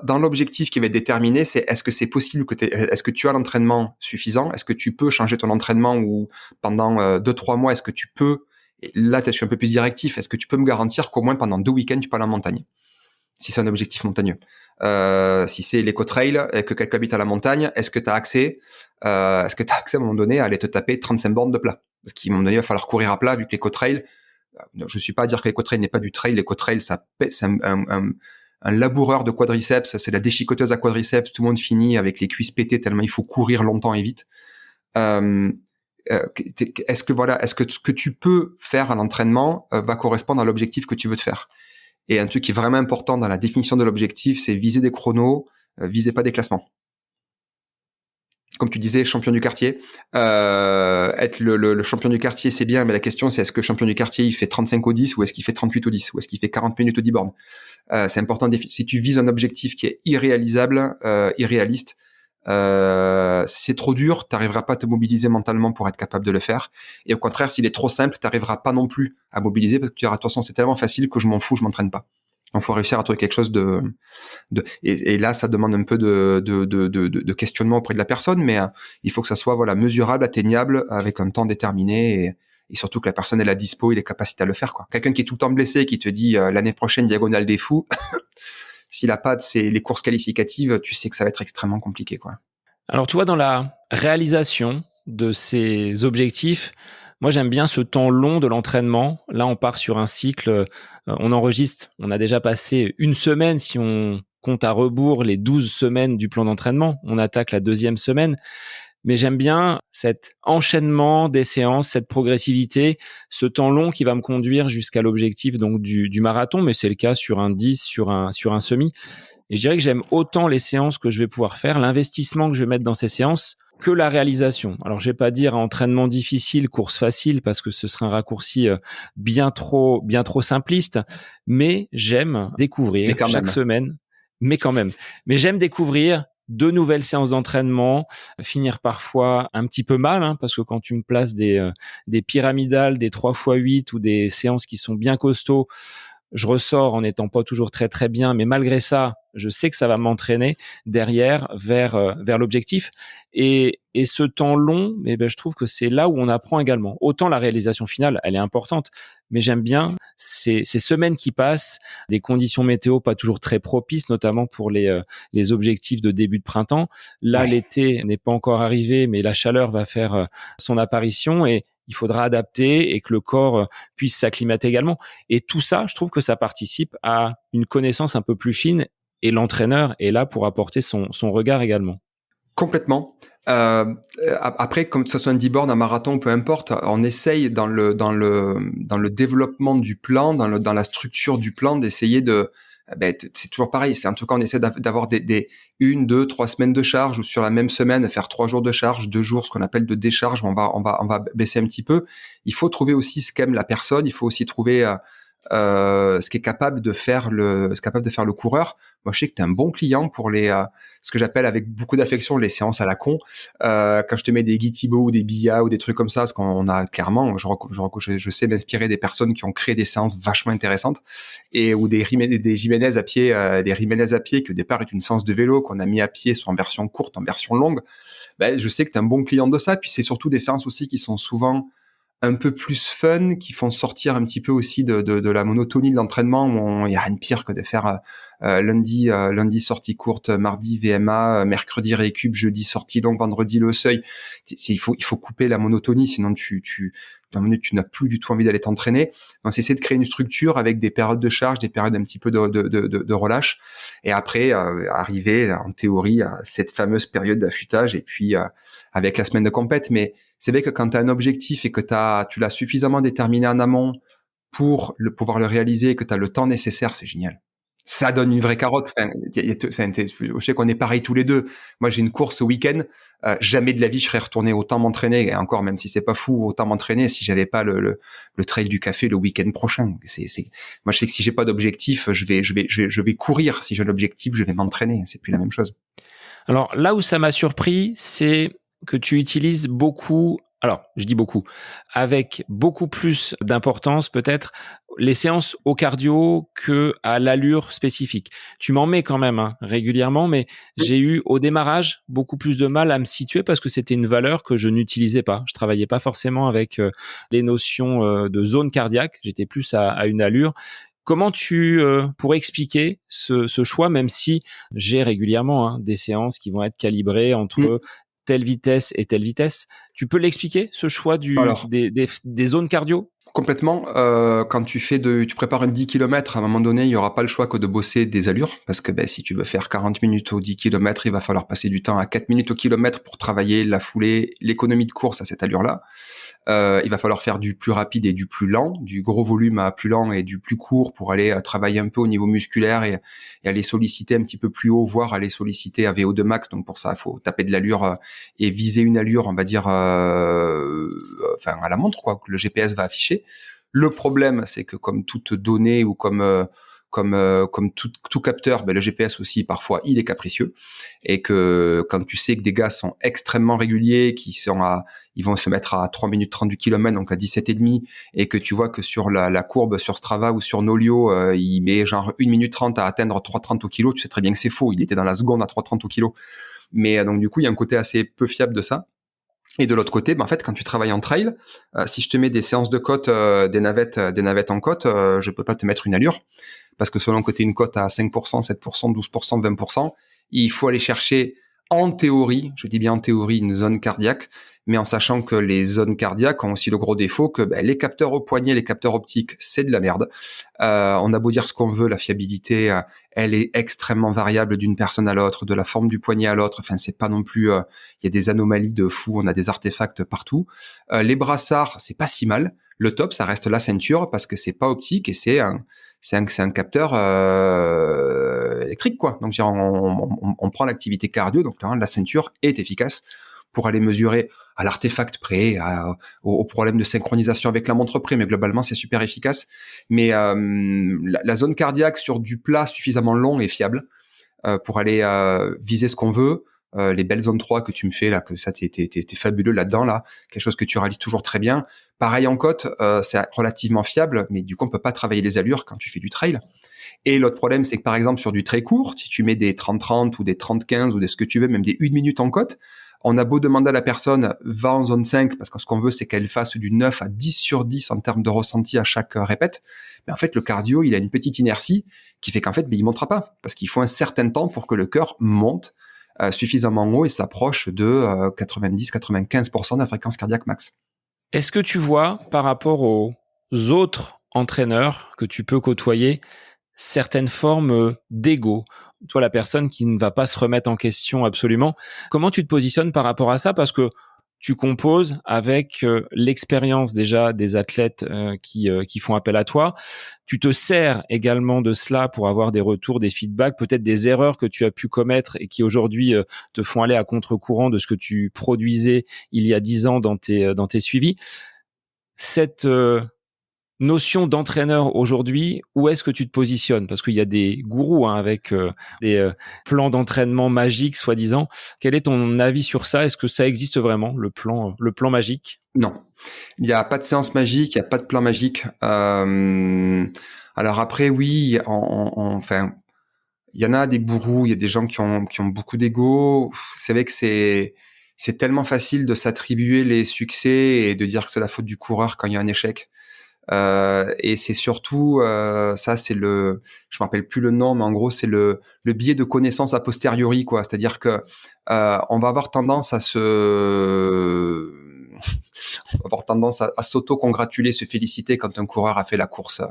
S2: dans l'objectif qui va être déterminé, c'est est-ce que c'est possible est-ce que tu as l'entraînement suffisant? Est-ce que tu peux changer ton entraînement ou pendant 2-3 mois, est-ce que tu peux, et là, je suis un peu plus directif, est-ce que tu peux me garantir qu'au moins pendant 2 week-ends, tu peux aller en montagne? Si c'est un objectif montagneux. Si c'est l'éco-trail et que quelqu'un habite à la montagne, est-ce que tu as accès à un moment donné à aller te taper 35 bornes de plat? Parce qu'à un moment donné, il va falloir courir à plat vu que l'éco-trail, je suis pas à dire que l'éco-trail n'est pas du trail, l'éco-trail, c'est un laboureur de quadriceps, c'est la déchiqueteuse à quadriceps, tout le monde finit avec les cuisses pétées tellement il faut courir longtemps et vite. Est-ce que ce que tu peux faire à l'entraînement va correspondre à l'objectif que tu veux te faire? Et un truc qui est vraiment important dans la définition de l'objectif, c'est viser des chronos, visez pas des classements. Comme tu disais, champion du quartier. Être le champion du quartier, c'est bien, mais la question, c'est est-ce que le champion du quartier, il fait 35 au 10 ou est-ce qu'il fait 38 au 10 ou est-ce qu'il fait 40 minutes au 10 bornes? C'est important. Si tu vises un objectif qui est irréalisable, irréaliste, si c'est trop dur, t'arriveras pas à te mobiliser mentalement pour être capable de le faire. Et au contraire, s'il est trop simple, t'arriveras pas non plus à mobiliser parce que tu diras, de toute façon, c'est tellement facile que je m'en fous, je m'entraîne pas. Donc, faut réussir à trouver quelque chose et là, ça demande un peu de questionnement auprès de la personne, mais il faut que ça soit, mesurable, atteignable, avec un temps déterminé et surtout que la personne ait la dispo et les capacités à le faire, quoi. Quelqu'un qui est tout le temps blessé, qui te dit, l'année prochaine, diagonale des fous, s'il a pas les courses qualificatives, tu sais que ça va être extrêmement compliqué, quoi.
S1: Alors, tu vois, dans la réalisation de ces objectifs, moi, j'aime bien ce temps long de l'entraînement. Là, on part sur un cycle, on enregistre, on a déjà passé 1 semaine si on compte à rebours les 12 semaines du plan d'entraînement. On attaque la 2e semaine. Mais j'aime bien cet enchaînement des séances, cette progressivité, ce temps long qui va me conduire jusqu'à l'objectif donc du marathon, mais c'est le cas sur un 10, sur un semi. Et je dirais que j'aime autant les séances que je vais pouvoir faire, l'investissement que je vais mettre dans ces séances, que la réalisation. Alors, je vais pas dire entraînement difficile, course facile, parce que ce serait un raccourci bien trop simpliste, mais j'aime découvrir chaque semaine, mais quand même. Mais j'aime découvrir 2 nouvelles séances d'entraînement, finir parfois un petit peu mal, hein, parce que quand tu me places des pyramidales, des 3x8 ou des séances qui sont bien costauds, je ressors en n'étant pas toujours très très bien, mais malgré ça, je sais que ça va m'entraîner derrière vers l'objectif. Et ce temps long, mais ben, je trouve que c'est là où on apprend également. Autant la réalisation finale, elle est importante, mais j'aime bien ces semaines qui passent, des conditions météo pas toujours très propices, notamment pour les objectifs de début de printemps. Là,
S2: Ouais.
S1: l'été n'est pas encore arrivé, mais la chaleur va faire son apparition et il faudra adapter et que le corps puisse s'acclimater également. Et tout ça, je trouve que ça participe à une connaissance un peu plus fine et l'entraîneur est là pour apporter son regard également.
S2: Complètement. Après, comme que ce soit un 10 bornes, un marathon, peu importe, on essaye dans le développement du plan, dans la structure du plan, d'essayer de, c'est toujours pareil. En tout cas, on essaie d'avoir des 1, 2, 3 semaines de charge ou sur la même semaine, faire 3 jours de charge, 2 jours, ce qu'on appelle de décharge. On va baisser un petit peu. Il faut trouver aussi ce qu'aime la personne. Il faut aussi trouver, ce qui est capable de faire le coureur. Moi, je sais que tu es un bon client pour ce que j'appelle avec beaucoup d'affection les séances à la con. Quand je te mets des Guy Thibault ou des Bia ou des trucs comme ça, parce qu'on a clairement, je sais m'inspirer des personnes qui ont créé des séances vachement intéressantes ou des Jiménez à pied, qui au départ est une séance de vélo qu'on a mis à pied, soit en version courte, en version longue. Ben, je sais que tu es un bon client de ça. Puis c'est surtout des séances aussi qui sont souvent un peu plus fun, qui font sortir un petit peu aussi de la monotonie de l'entraînement où il y a rien de pire que de faire lundi sortie courte, mardi VMA, mercredi récup, jeudi sortie longue, vendredi le seuil. Il faut couper la monotonie, sinon dans une minute, tu n'as plus du tout envie d'aller t'entraîner. Donc c'est essayer de créer une structure avec des périodes de charge, des périodes un petit peu de relâche, et après arriver en théorie à cette fameuse période d'affûtage, et puis avec la semaine de compète. Mais c'est vrai que quand tu as un objectif et que tu l'as suffisamment déterminé en amont pour pouvoir le réaliser et que tu as le temps nécessaire, c'est génial. Ça donne une vraie carotte. Enfin, je sais qu'on est pareil tous les deux. Moi, j'ai une course ce week-end. Jamais de la vie, je serais retourné autant m'entraîner. Et encore, même si c'est pas fou, autant m'entraîner si j'avais pas le trail du café le week-end prochain. Moi, je sais que si j'ai pas d'objectif, je vais courir. Si j'ai l'objectif, je vais m'entraîner. C'est plus la même chose.
S1: Alors là où ça m'a surpris, c'est que tu utilises beaucoup, alors je dis beaucoup, avec beaucoup plus d'importance peut-être les séances au cardio que à l'allure spécifique. Tu m'en mets quand même régulièrement, mais j'ai eu au démarrage beaucoup plus de mal à me situer parce que c'était une valeur que je n'utilisais pas. Je travaillais pas forcément avec les notions de zone cardiaque. J'étais plus à une allure. Comment tu pourrais expliquer ce choix, même si j'ai régulièrement des séances qui vont être calibrées entre telle vitesse et telle vitesse. Tu peux l'expliquer, ce choix
S2: Alors,
S1: des zones cardio?
S2: complètement. Quand tu prépares un 10 km, à un moment donné, il y aura pas le choix que de bosser des allures, parce que si tu veux faire 40 minutes au 10 km, il va falloir passer du temps à 4 minutes au kilomètre pour travailler la foulée, l'économie de course à cette allure-là. Il va falloir faire du plus rapide et du plus lent, du gros volume à plus lent et du plus court pour aller travailler un peu au niveau musculaire et aller solliciter un petit peu plus haut, voire aller solliciter à VO2 max. Donc pour ça, il faut taper de l'allure et viser une allure, on va dire, à la montre, quoi, que le GPS va afficher. Le problème, c'est que comme toute donnée ou comme tout capteur, le GPS aussi, parfois, il est capricieux. Et que quand tu sais que des gars sont extrêmement réguliers, ils vont se mettre à 3 minutes 30 du kilomètre, donc à 17,5, et que tu vois que sur la courbe, sur Strava ou sur Nolio, il met genre 1 minute 30 à atteindre 3,30 au kilo, tu sais très bien que c'est faux. Il était dans la seconde à 3,30 au kilo. Mais donc, du coup, il y a un côté assez peu fiable de ça. Et de l'autre côté, en fait, quand tu travailles en trail, si je te mets des séances de côte, des navettes en côte, je peux pas te mettre une allure. Parce que selon que tu es une cote à 5%, 7%, 12%, 20%, il faut aller chercher en théorie, je dis bien en théorie, une zone cardiaque, mais en sachant que les zones cardiaques ont aussi le gros défaut que les capteurs au poignet, les capteurs optiques, c'est de la merde. On a beau dire ce qu'on veut, la fiabilité, elle est extrêmement variable d'une personne à l'autre, de la forme du poignet à l'autre. Enfin, c'est pas non plus. Il y a des anomalies de fou, on a des artefacts partout. Les brassards, c'est pas si mal. Le top, ça reste la ceinture parce que c'est pas optique et c'est un capteur électrique, quoi. Donc on prend l'activité cardio, donc là, la ceinture est efficace pour aller mesurer à l'artefact près, au problème de synchronisation avec la montre près, mais globalement c'est super efficace. Mais la zone cardiaque sur du plat suffisamment long est fiable. pour aller viser ce qu'on veut. Les belles zones 3 que tu me fais là, que ça t'es fabuleux là-dedans là, quelque chose que tu réalises toujours très bien. Pareil en côte, c'est relativement fiable, mais du coup on peut pas travailler les allures quand tu fais du trail. Et l'autre problème, c'est que par exemple sur du très court, si tu mets des 30-30 ou des 30-15 ou des ce que tu veux, même des 1 minute en côte, on a beau demander à la personne va en zone 5 parce que ce qu'on veut c'est qu'elle fasse du 9 à 10 sur 10 en termes de ressenti à chaque répète. Mais en fait le cardio, il a une petite inertie qui fait qu'en fait il montera pas parce qu'il faut un certain temps pour que le cœur monte suffisamment haut et s'approche de 90-95% de la fréquence cardiaque max.
S1: Est-ce que tu vois, par rapport aux autres entraîneurs que tu peux côtoyer, certaines formes d'ego? Toi, la personne qui ne va pas se remettre en question absolument, comment tu te positionnes par rapport à ça? Parce que tu composes avec l'expérience déjà des athlètes qui font appel à toi. Tu te sers également de cela pour avoir des retours, des feedbacks, peut-être des erreurs que tu as pu commettre et qui aujourd'hui te font aller à contre-courant de ce que tu produisais il y a 10 ans dans tes suivis. Cette notion d'entraîneur aujourd'hui, où est-ce que tu te positionnes? Parce qu'il y a des gourous avec des plans d'entraînement magiques, soi-disant. Quel est ton avis sur ça? Est-ce que ça existe vraiment, le plan magique?
S2: Non, il n'y a pas de séance magique, il n'y a pas de plan magique. Alors après, oui, enfin, il y en a des bourrous, il y a des gens qui ont beaucoup d'ego. C'est vrai que c'est tellement facile de s'attribuer les succès et de dire que c'est la faute du coureur quand il y a un échec. Et c'est surtout ça, c'est je me rappelle plus le nom, mais en gros c'est le biais de connaissance a posteriori, quoi. C'est-à-dire que on va avoir tendance à s'auto-congratuler, se féliciter quand un coureur a fait la course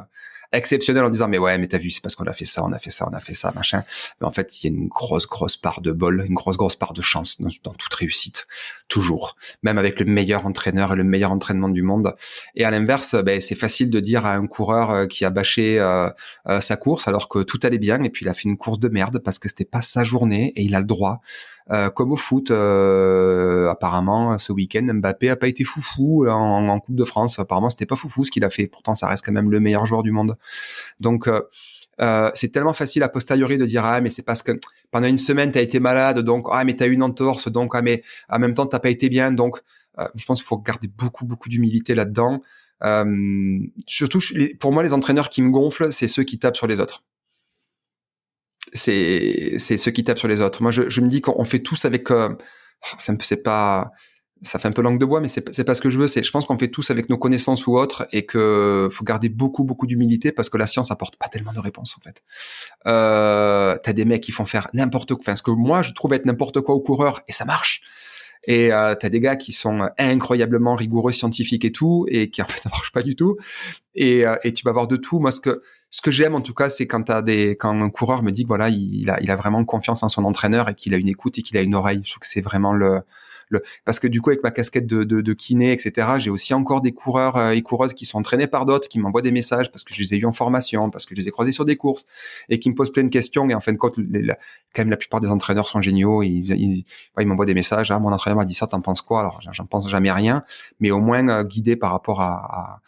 S2: exceptionnelle en disant mais ouais, mais t'as vu, c'est parce qu'on a fait ça, on a fait ça, on a fait ça, machin. Mais en fait, il y a une grosse part de bol, une grosse part de chance dans toute réussite, toujours. Même avec le meilleur entraîneur et le meilleur entraînement du monde. Et à l'inverse, c'est facile de dire à un coureur qui a bâché sa course alors que tout allait bien et puis il a fait une course de merde parce que c'était pas sa journée et il a le droit. Comme au foot, apparemment ce week-end Mbappé a pas été foufou en Coupe de France. Apparemment c'était pas foufou ce qu'il a fait. Pourtant ça reste quand même le meilleur joueur du monde. Donc c'est tellement facile a posteriori de dire ah mais c'est parce que pendant une semaine t'as été malade donc ah mais t'as eu une entorse donc ah mais en même temps t'as pas été bien donc je pense qu'il faut garder beaucoup d'humilité là-dedans. Surtout pour moi les entraîneurs qui me gonflent c'est ceux qui tapent sur les autres. C'est ceux qui tapent sur les autres. Moi, je me dis qu'on fait tous avec. C'est pas. Ça fait un peu langue de bois, mais c'est pas ce que je veux. Je pense qu'on fait tous avec nos connaissances ou autres, et que faut garder beaucoup d'humilité parce que la science apporte pas tellement de réponses en fait. T'as des mecs qui font faire n'importe quoi. Enfin, ce que moi je trouve être n'importe quoi aux coureurs, et ça marche. Et t'as des gars qui sont incroyablement rigoureux, scientifiques et tout, et qui en fait ça marche pas du tout. Et tu vas voir de tout. Moi, ce que j'aime en tout cas, c'est quand un coureur me dit que voilà, il a vraiment confiance en son entraîneur et qu'il a une écoute et qu'il a une oreille. Je trouve que c'est vraiment parce que du coup avec ma casquette de kiné, etc., j'ai aussi encore des coureurs et coureuses qui sont entraînés par d'autres, qui m'envoient des messages parce que je les ai eus en formation, parce que je les ai croisés sur des courses et qui me posent plein de questions. Et en fin de compte, quand même la plupart des entraîneurs sont géniaux. Et ils m'envoient des messages. Ah, mon entraîneur m'a dit ça, t'en penses quoi? Alors j'en pense jamais rien, mais au moins guidé par rapport à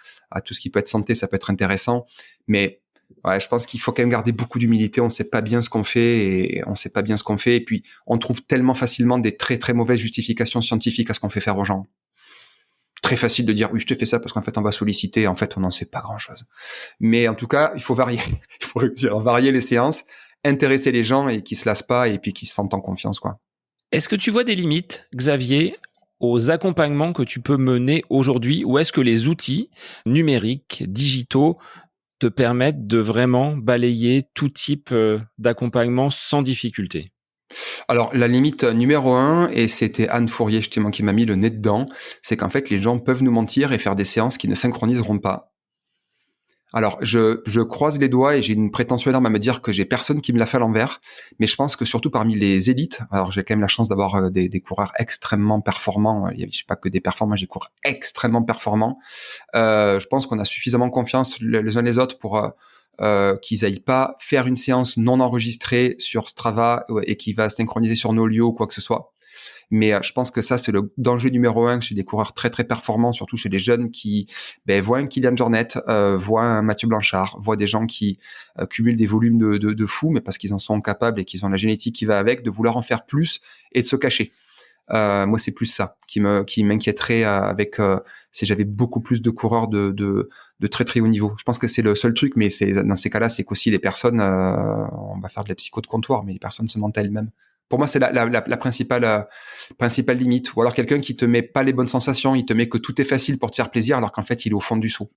S2: tout ce qui peut être santé, ça peut être intéressant. Mais ouais, je pense qu'il faut quand même garder beaucoup d'humilité. On sait pas bien ce qu'on fait et puis on trouve tellement facilement des très très mauvaises justifications scientifiques à ce qu'on fait faire aux gens. Très facile de dire oui, je te fais ça parce qu'en fait on va solliciter, en fait on n'en sait pas grand-chose. Mais en tout cas, il faut varier, il faut réussir à varier les séances, intéresser les gens et qu'ils se lassent pas et puis qu'ils se sentent en confiance, quoi.
S1: Est-ce que tu vois des limites, Xavier, aux accompagnements que tu peux mener aujourd'hui, ou est-ce que les outils numériques, digitaux, te permettent de vraiment balayer tout type d'accompagnement sans difficulté?
S2: Alors, la limite numéro 1, et c'était Anne Fourier justement qui m'a mis le nez dedans, c'est qu'en fait, les gens peuvent nous mentir et faire des séances qui ne synchroniseront pas. Alors, je croise les doigts et j'ai une prétention énorme à me dire que j'ai personne qui me l'a fait à l'envers, mais je pense que surtout parmi les élites, alors j'ai quand même la chance d'avoir des coureurs extrêmement performants, je sais pas que des performants, j'ai cours extrêmement performants, je pense qu'on a suffisamment confiance les uns les autres pour qu'ils aillent pas faire une séance non enregistrée sur Strava et qui va synchroniser sur Nolio ou quoi que ce soit. Mais je pense que ça, c'est le danger numéro un chez des coureurs très très performants, surtout chez les jeunes qui voient un Kylian Jornet, voient un Mathieu Blanchard, voient des gens qui cumulent des volumes de fou, mais parce qu'ils en sont capables et qu'ils ont la génétique qui va avec, de vouloir en faire plus et de se cacher. Moi, c'est plus ça qui m'inquiéterait si j'avais beaucoup plus de coureurs de très très haut niveau. Je pense que c'est le seul truc, mais dans ces cas-là, c'est qu'aussi les personnes, on va faire de la psycho de comptoir, mais les personnes se mentent à elles-mêmes. Pour moi, c'est la principale limite. Ou alors quelqu'un qui te met pas les bonnes sensations, il te met que tout est facile pour te faire plaisir, alors qu'en fait, il est au fond du seau.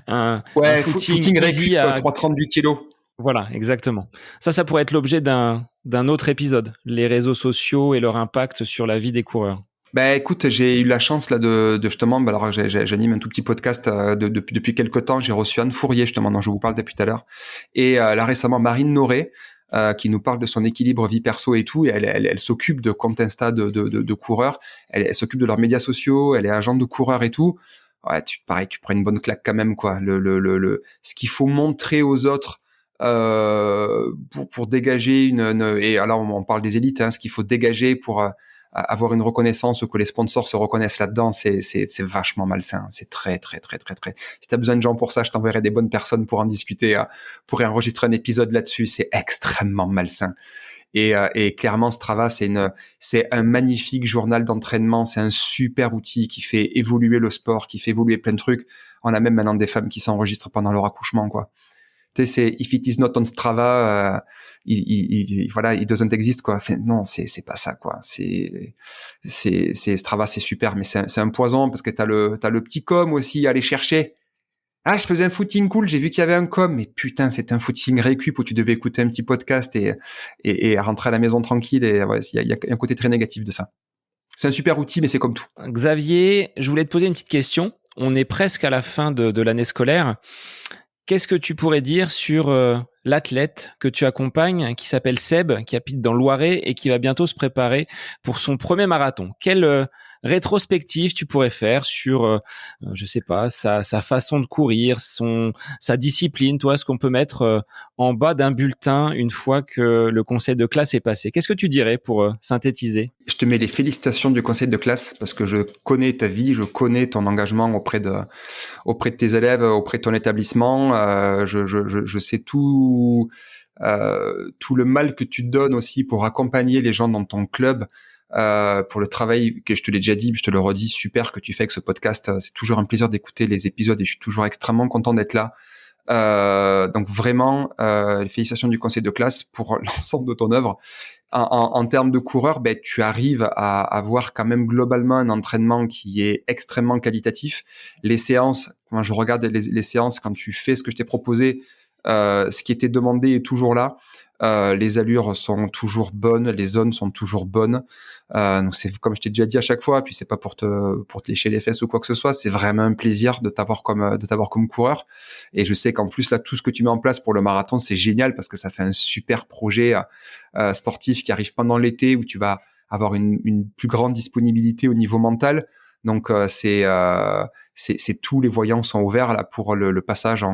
S1: Un
S2: Ouais,
S1: footing
S2: récup,
S1: easy à
S2: 3,38 kilos.
S1: Voilà, exactement. Ça pourrait être l'objet d'un autre épisode, les réseaux sociaux et leur impact sur la vie des coureurs.
S2: Écoute, j'ai eu la chance là de justement, alors j'anime un tout petit podcast depuis quelques temps. J'ai reçu Anne Fourier justement dont je vous parle depuis tout à l'heure, et là récemment Marine Noré qui nous parle de son équilibre vie perso et tout. Et elle s'occupe de compte Insta de coureurs. Elle s'occupe de leurs médias sociaux. Elle est agente de coureurs et tout. Ouais, pareil, tu prends une bonne claque quand même quoi. Ce qu'il faut montrer aux autres. Pour dégager et alors on parle des élites, ce qu'il faut dégager pour avoir une reconnaissance ou que les sponsors se reconnaissent là-dedans, c'est vachement malsain. C'est très, très, très, très, très. Si t'as besoin de gens pour ça, je t'enverrai des bonnes personnes pour en discuter, pour enregistrer un épisode là-dessus. C'est extrêmement malsain. Et clairement, Strava, c'est un magnifique journal d'entraînement. C'est un super outil qui fait évoluer le sport, qui fait évoluer plein de trucs. On a même maintenant des femmes qui s'enregistrent pendant leur accouchement, quoi. Tu sais, c'est if it is not on Strava, it doesn't exist quoi. Enfin, non, c'est pas ça quoi. C'est Strava, c'est super, mais c'est un poison parce que t'as le petit com aussi à aller chercher. Ah, je faisais un footing cool, j'ai vu qu'il y avait un com, mais putain, c'est un footing récup où tu devais écouter un petit podcast et rentrer à la maison tranquille. Et ouais, il y a un côté très négatif de ça. C'est un super outil, mais c'est comme tout.
S1: Xavier, je voulais te poser une petite question. On est presque à la fin de l'année scolaire. Qu'est-ce que tu pourrais dire sur l'athlète que tu accompagnes, qui s'appelle Seb, qui habite dans le Loiret et qui va bientôt se préparer pour son premier marathon? Quelle rétrospective tu pourrais faire sur, je sais pas, sa façon de courir, sa discipline, toi, ce qu'on peut mettre en bas d'un bulletin une fois que le conseil de classe est passé? Qu'est-ce que tu dirais pour synthétiser?
S2: Je te mets les félicitations du conseil de classe parce que je connais ta vie, je connais ton engagement auprès de tes élèves, auprès de ton établissement. Je sais tout le mal que tu te donnes aussi pour accompagner les gens dans ton club, pour le travail que je te l'ai déjà dit, je te le redis, super que tu fais avec ce podcast. C'est toujours un plaisir d'écouter les épisodes et je suis toujours extrêmement content d'être là. Donc vraiment, les félicitations du conseil de classe pour l'ensemble de ton œuvre. En termes de coureur, tu arrives à avoir quand même globalement un entraînement qui est extrêmement qualitatif. Les séances, quand je regarde les séances, quand tu fais ce que je t'ai proposé, ce qui était demandé est toujours là. Les allures sont toujours bonnes, les zones sont toujours bonnes. Donc c'est comme je t'ai déjà dit à chaque fois, puis c'est pas pour te lécher les fesses ou quoi que ce soit, c'est vraiment un plaisir de t'avoir comme coureur. Et je sais qu'en plus là, tout ce que tu mets en place pour le marathon, c'est génial parce que ça fait un super projet sportif qui arrive pendant l'été où tu vas avoir une plus grande disponibilité au niveau mental. Donc c'est tous les voyants sont ouverts là pour le passage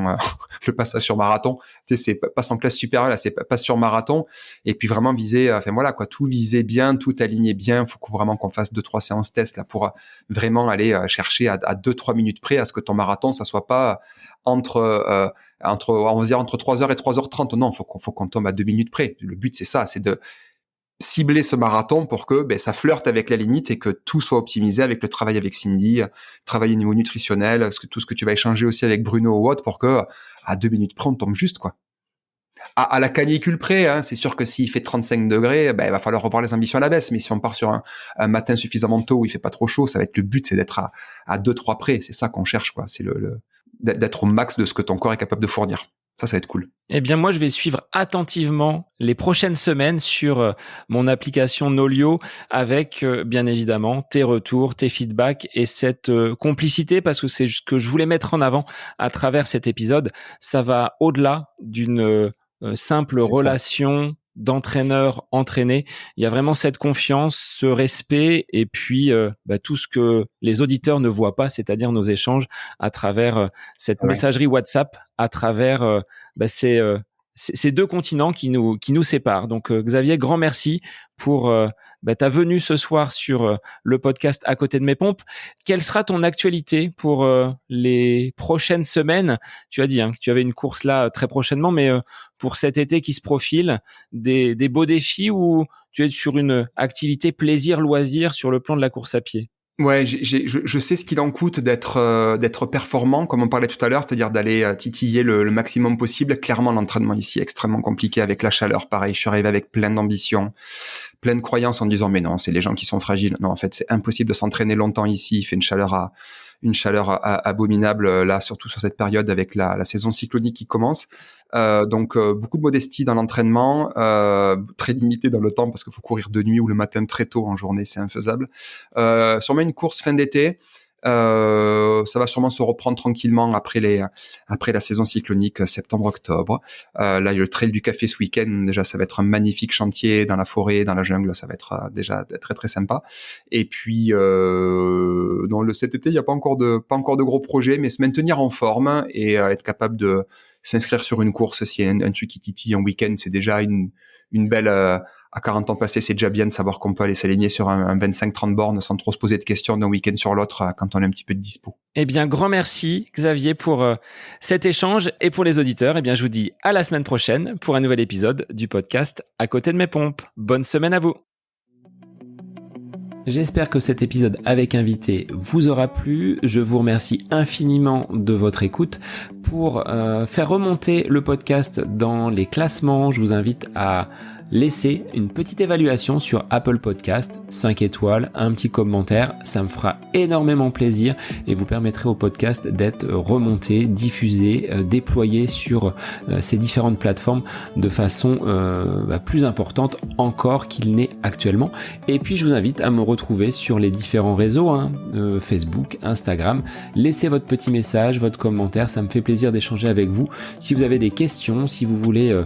S2: le passage sur marathon. Tu sais, c'est passe en classe supérieure là, c'est passe sur marathon et puis vraiment viser, enfin voilà quoi, tout viser bien, tout aligner bien. Faut vraiment qu'on fasse 2-3 séances tests là pour vraiment aller chercher à 2-3 minutes près à ce que ton marathon ça soit pas entre on va dire entre 3h et 3h30. Non, faut qu'on tombe à 2 minutes près. Le but c'est ça, c'est de cibler ce marathon pour que ça flirte avec la limite et que tout soit optimisé avec le travail avec Cindy, travail au niveau nutritionnel, tout ce que tu vas échanger aussi avec Bruno ou autre pour que à 2 minutes près on tombe juste quoi. À la canicule près, c'est sûr que s'il fait 35 degrés, il va falloir revoir les ambitions à la baisse. Mais si on part sur un matin suffisamment tôt où il fait pas trop chaud, ça va être le but, c'est d'être à 2-3 près. C'est ça qu'on cherche quoi. C'est d'être au max de ce que ton corps est capable de fournir. Ça va être cool.
S1: Eh bien, moi, je vais suivre attentivement les prochaines semaines sur mon application Nolio avec, bien évidemment, tes retours, tes feedbacks et cette complicité parce que c'est ce que je voulais mettre en avant à travers cet épisode. Ça va au-delà d'une simple relation d'entraîneur entraîné. Il y a vraiment cette confiance, ce respect et puis tout ce que les auditeurs ne voient pas, c'est-à-dire nos échanges à travers cette messagerie WhatsApp, à travers ces ces deux continents qui nous séparent. Donc Xavier, grand merci pour ta venue ce soir sur le podcast À côté de mes pompes. Quelle sera ton actualité pour les prochaines semaines? Tu as dit que tu avais une course là très prochainement, mais pour cet été qui se profile, des beaux défis ou tu es sur une activité plaisir-loisir sur le plan de la course à pied?
S2: Ouais, je sais ce qu'il en coûte d'être performant, comme on parlait tout à l'heure, c'est-à-dire d'aller titiller le maximum possible. Clairement, l'entraînement ici est extrêmement compliqué avec la chaleur. Pareil, je suis arrivé avec plein d'ambition, plein de croyances en disant mais non, c'est les gens qui sont fragiles. Non, en fait, c'est impossible de s'entraîner longtemps ici. Il fait une chaleur abominable là, surtout sur cette période avec la saison cyclonique qui commence. Donc beaucoup de modestie dans l'entraînement, très limité dans le temps parce qu'il faut courir de nuit ou le matin très tôt en journée, c'est infaisable. Sûrement une course fin d'été. Ça va sûrement se reprendre tranquillement après la saison cyclonique septembre-octobre. Là, il y a le Trail du Café ce week-end. Déjà, ça va être un magnifique chantier dans la forêt, dans la jungle. Ça va être déjà très très sympa. Et puis, cet été, il n'y a pas encore de gros projets, mais se maintenir en forme et être capable de s'inscrire sur une course. S'il y a un truc qui titille en week-end, c'est déjà une belle... à 40 ans passés, c'est déjà bien de savoir qu'on peut aller s'aligner sur un 25-30 bornes sans trop se poser de questions d'un week-end sur l'autre quand on a un petit peu de dispo.
S1: Eh bien, grand merci Xavier pour cet échange et pour les auditeurs. Eh bien, je vous dis à la semaine prochaine pour un nouvel épisode du podcast À côté de mes pompes. Bonne semaine à vous. J'espère que cet épisode avec invité vous aura plu. Je vous remercie infiniment de votre écoute. Pour faire remonter le podcast dans les classements, je vous invite à laisser une petite évaluation sur Apple Podcast, 5 étoiles, un petit commentaire, ça me fera énormément plaisir et vous permettrez au podcast d'être remonté, diffusé, déployé sur ces différentes plateformes de façon plus importante encore qu'il n'est actuellement. Et puis je vous invite à me retrouver sur les différents réseaux, Facebook, Instagram. Laissez votre petit message, votre commentaire, ça me fait plaisir d'échanger avec vous. Si vous avez des questions, si vous voulez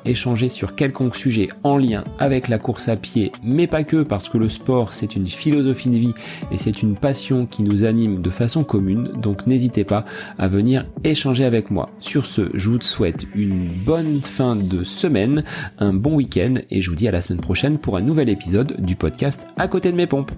S1: échanger sur quelconque sujet en lien avec la course à pied, mais pas que, parce que le sport c'est une philosophie de vie et c'est une passion qui nous anime de façon commune, donc n'hésitez pas à venir échanger avec moi. Sur ce, je vous souhaite une bonne fin de semaine, un bon week-end et je vous dis à la semaine prochaine pour un nouvel épisode du podcast À côté de mes pompes.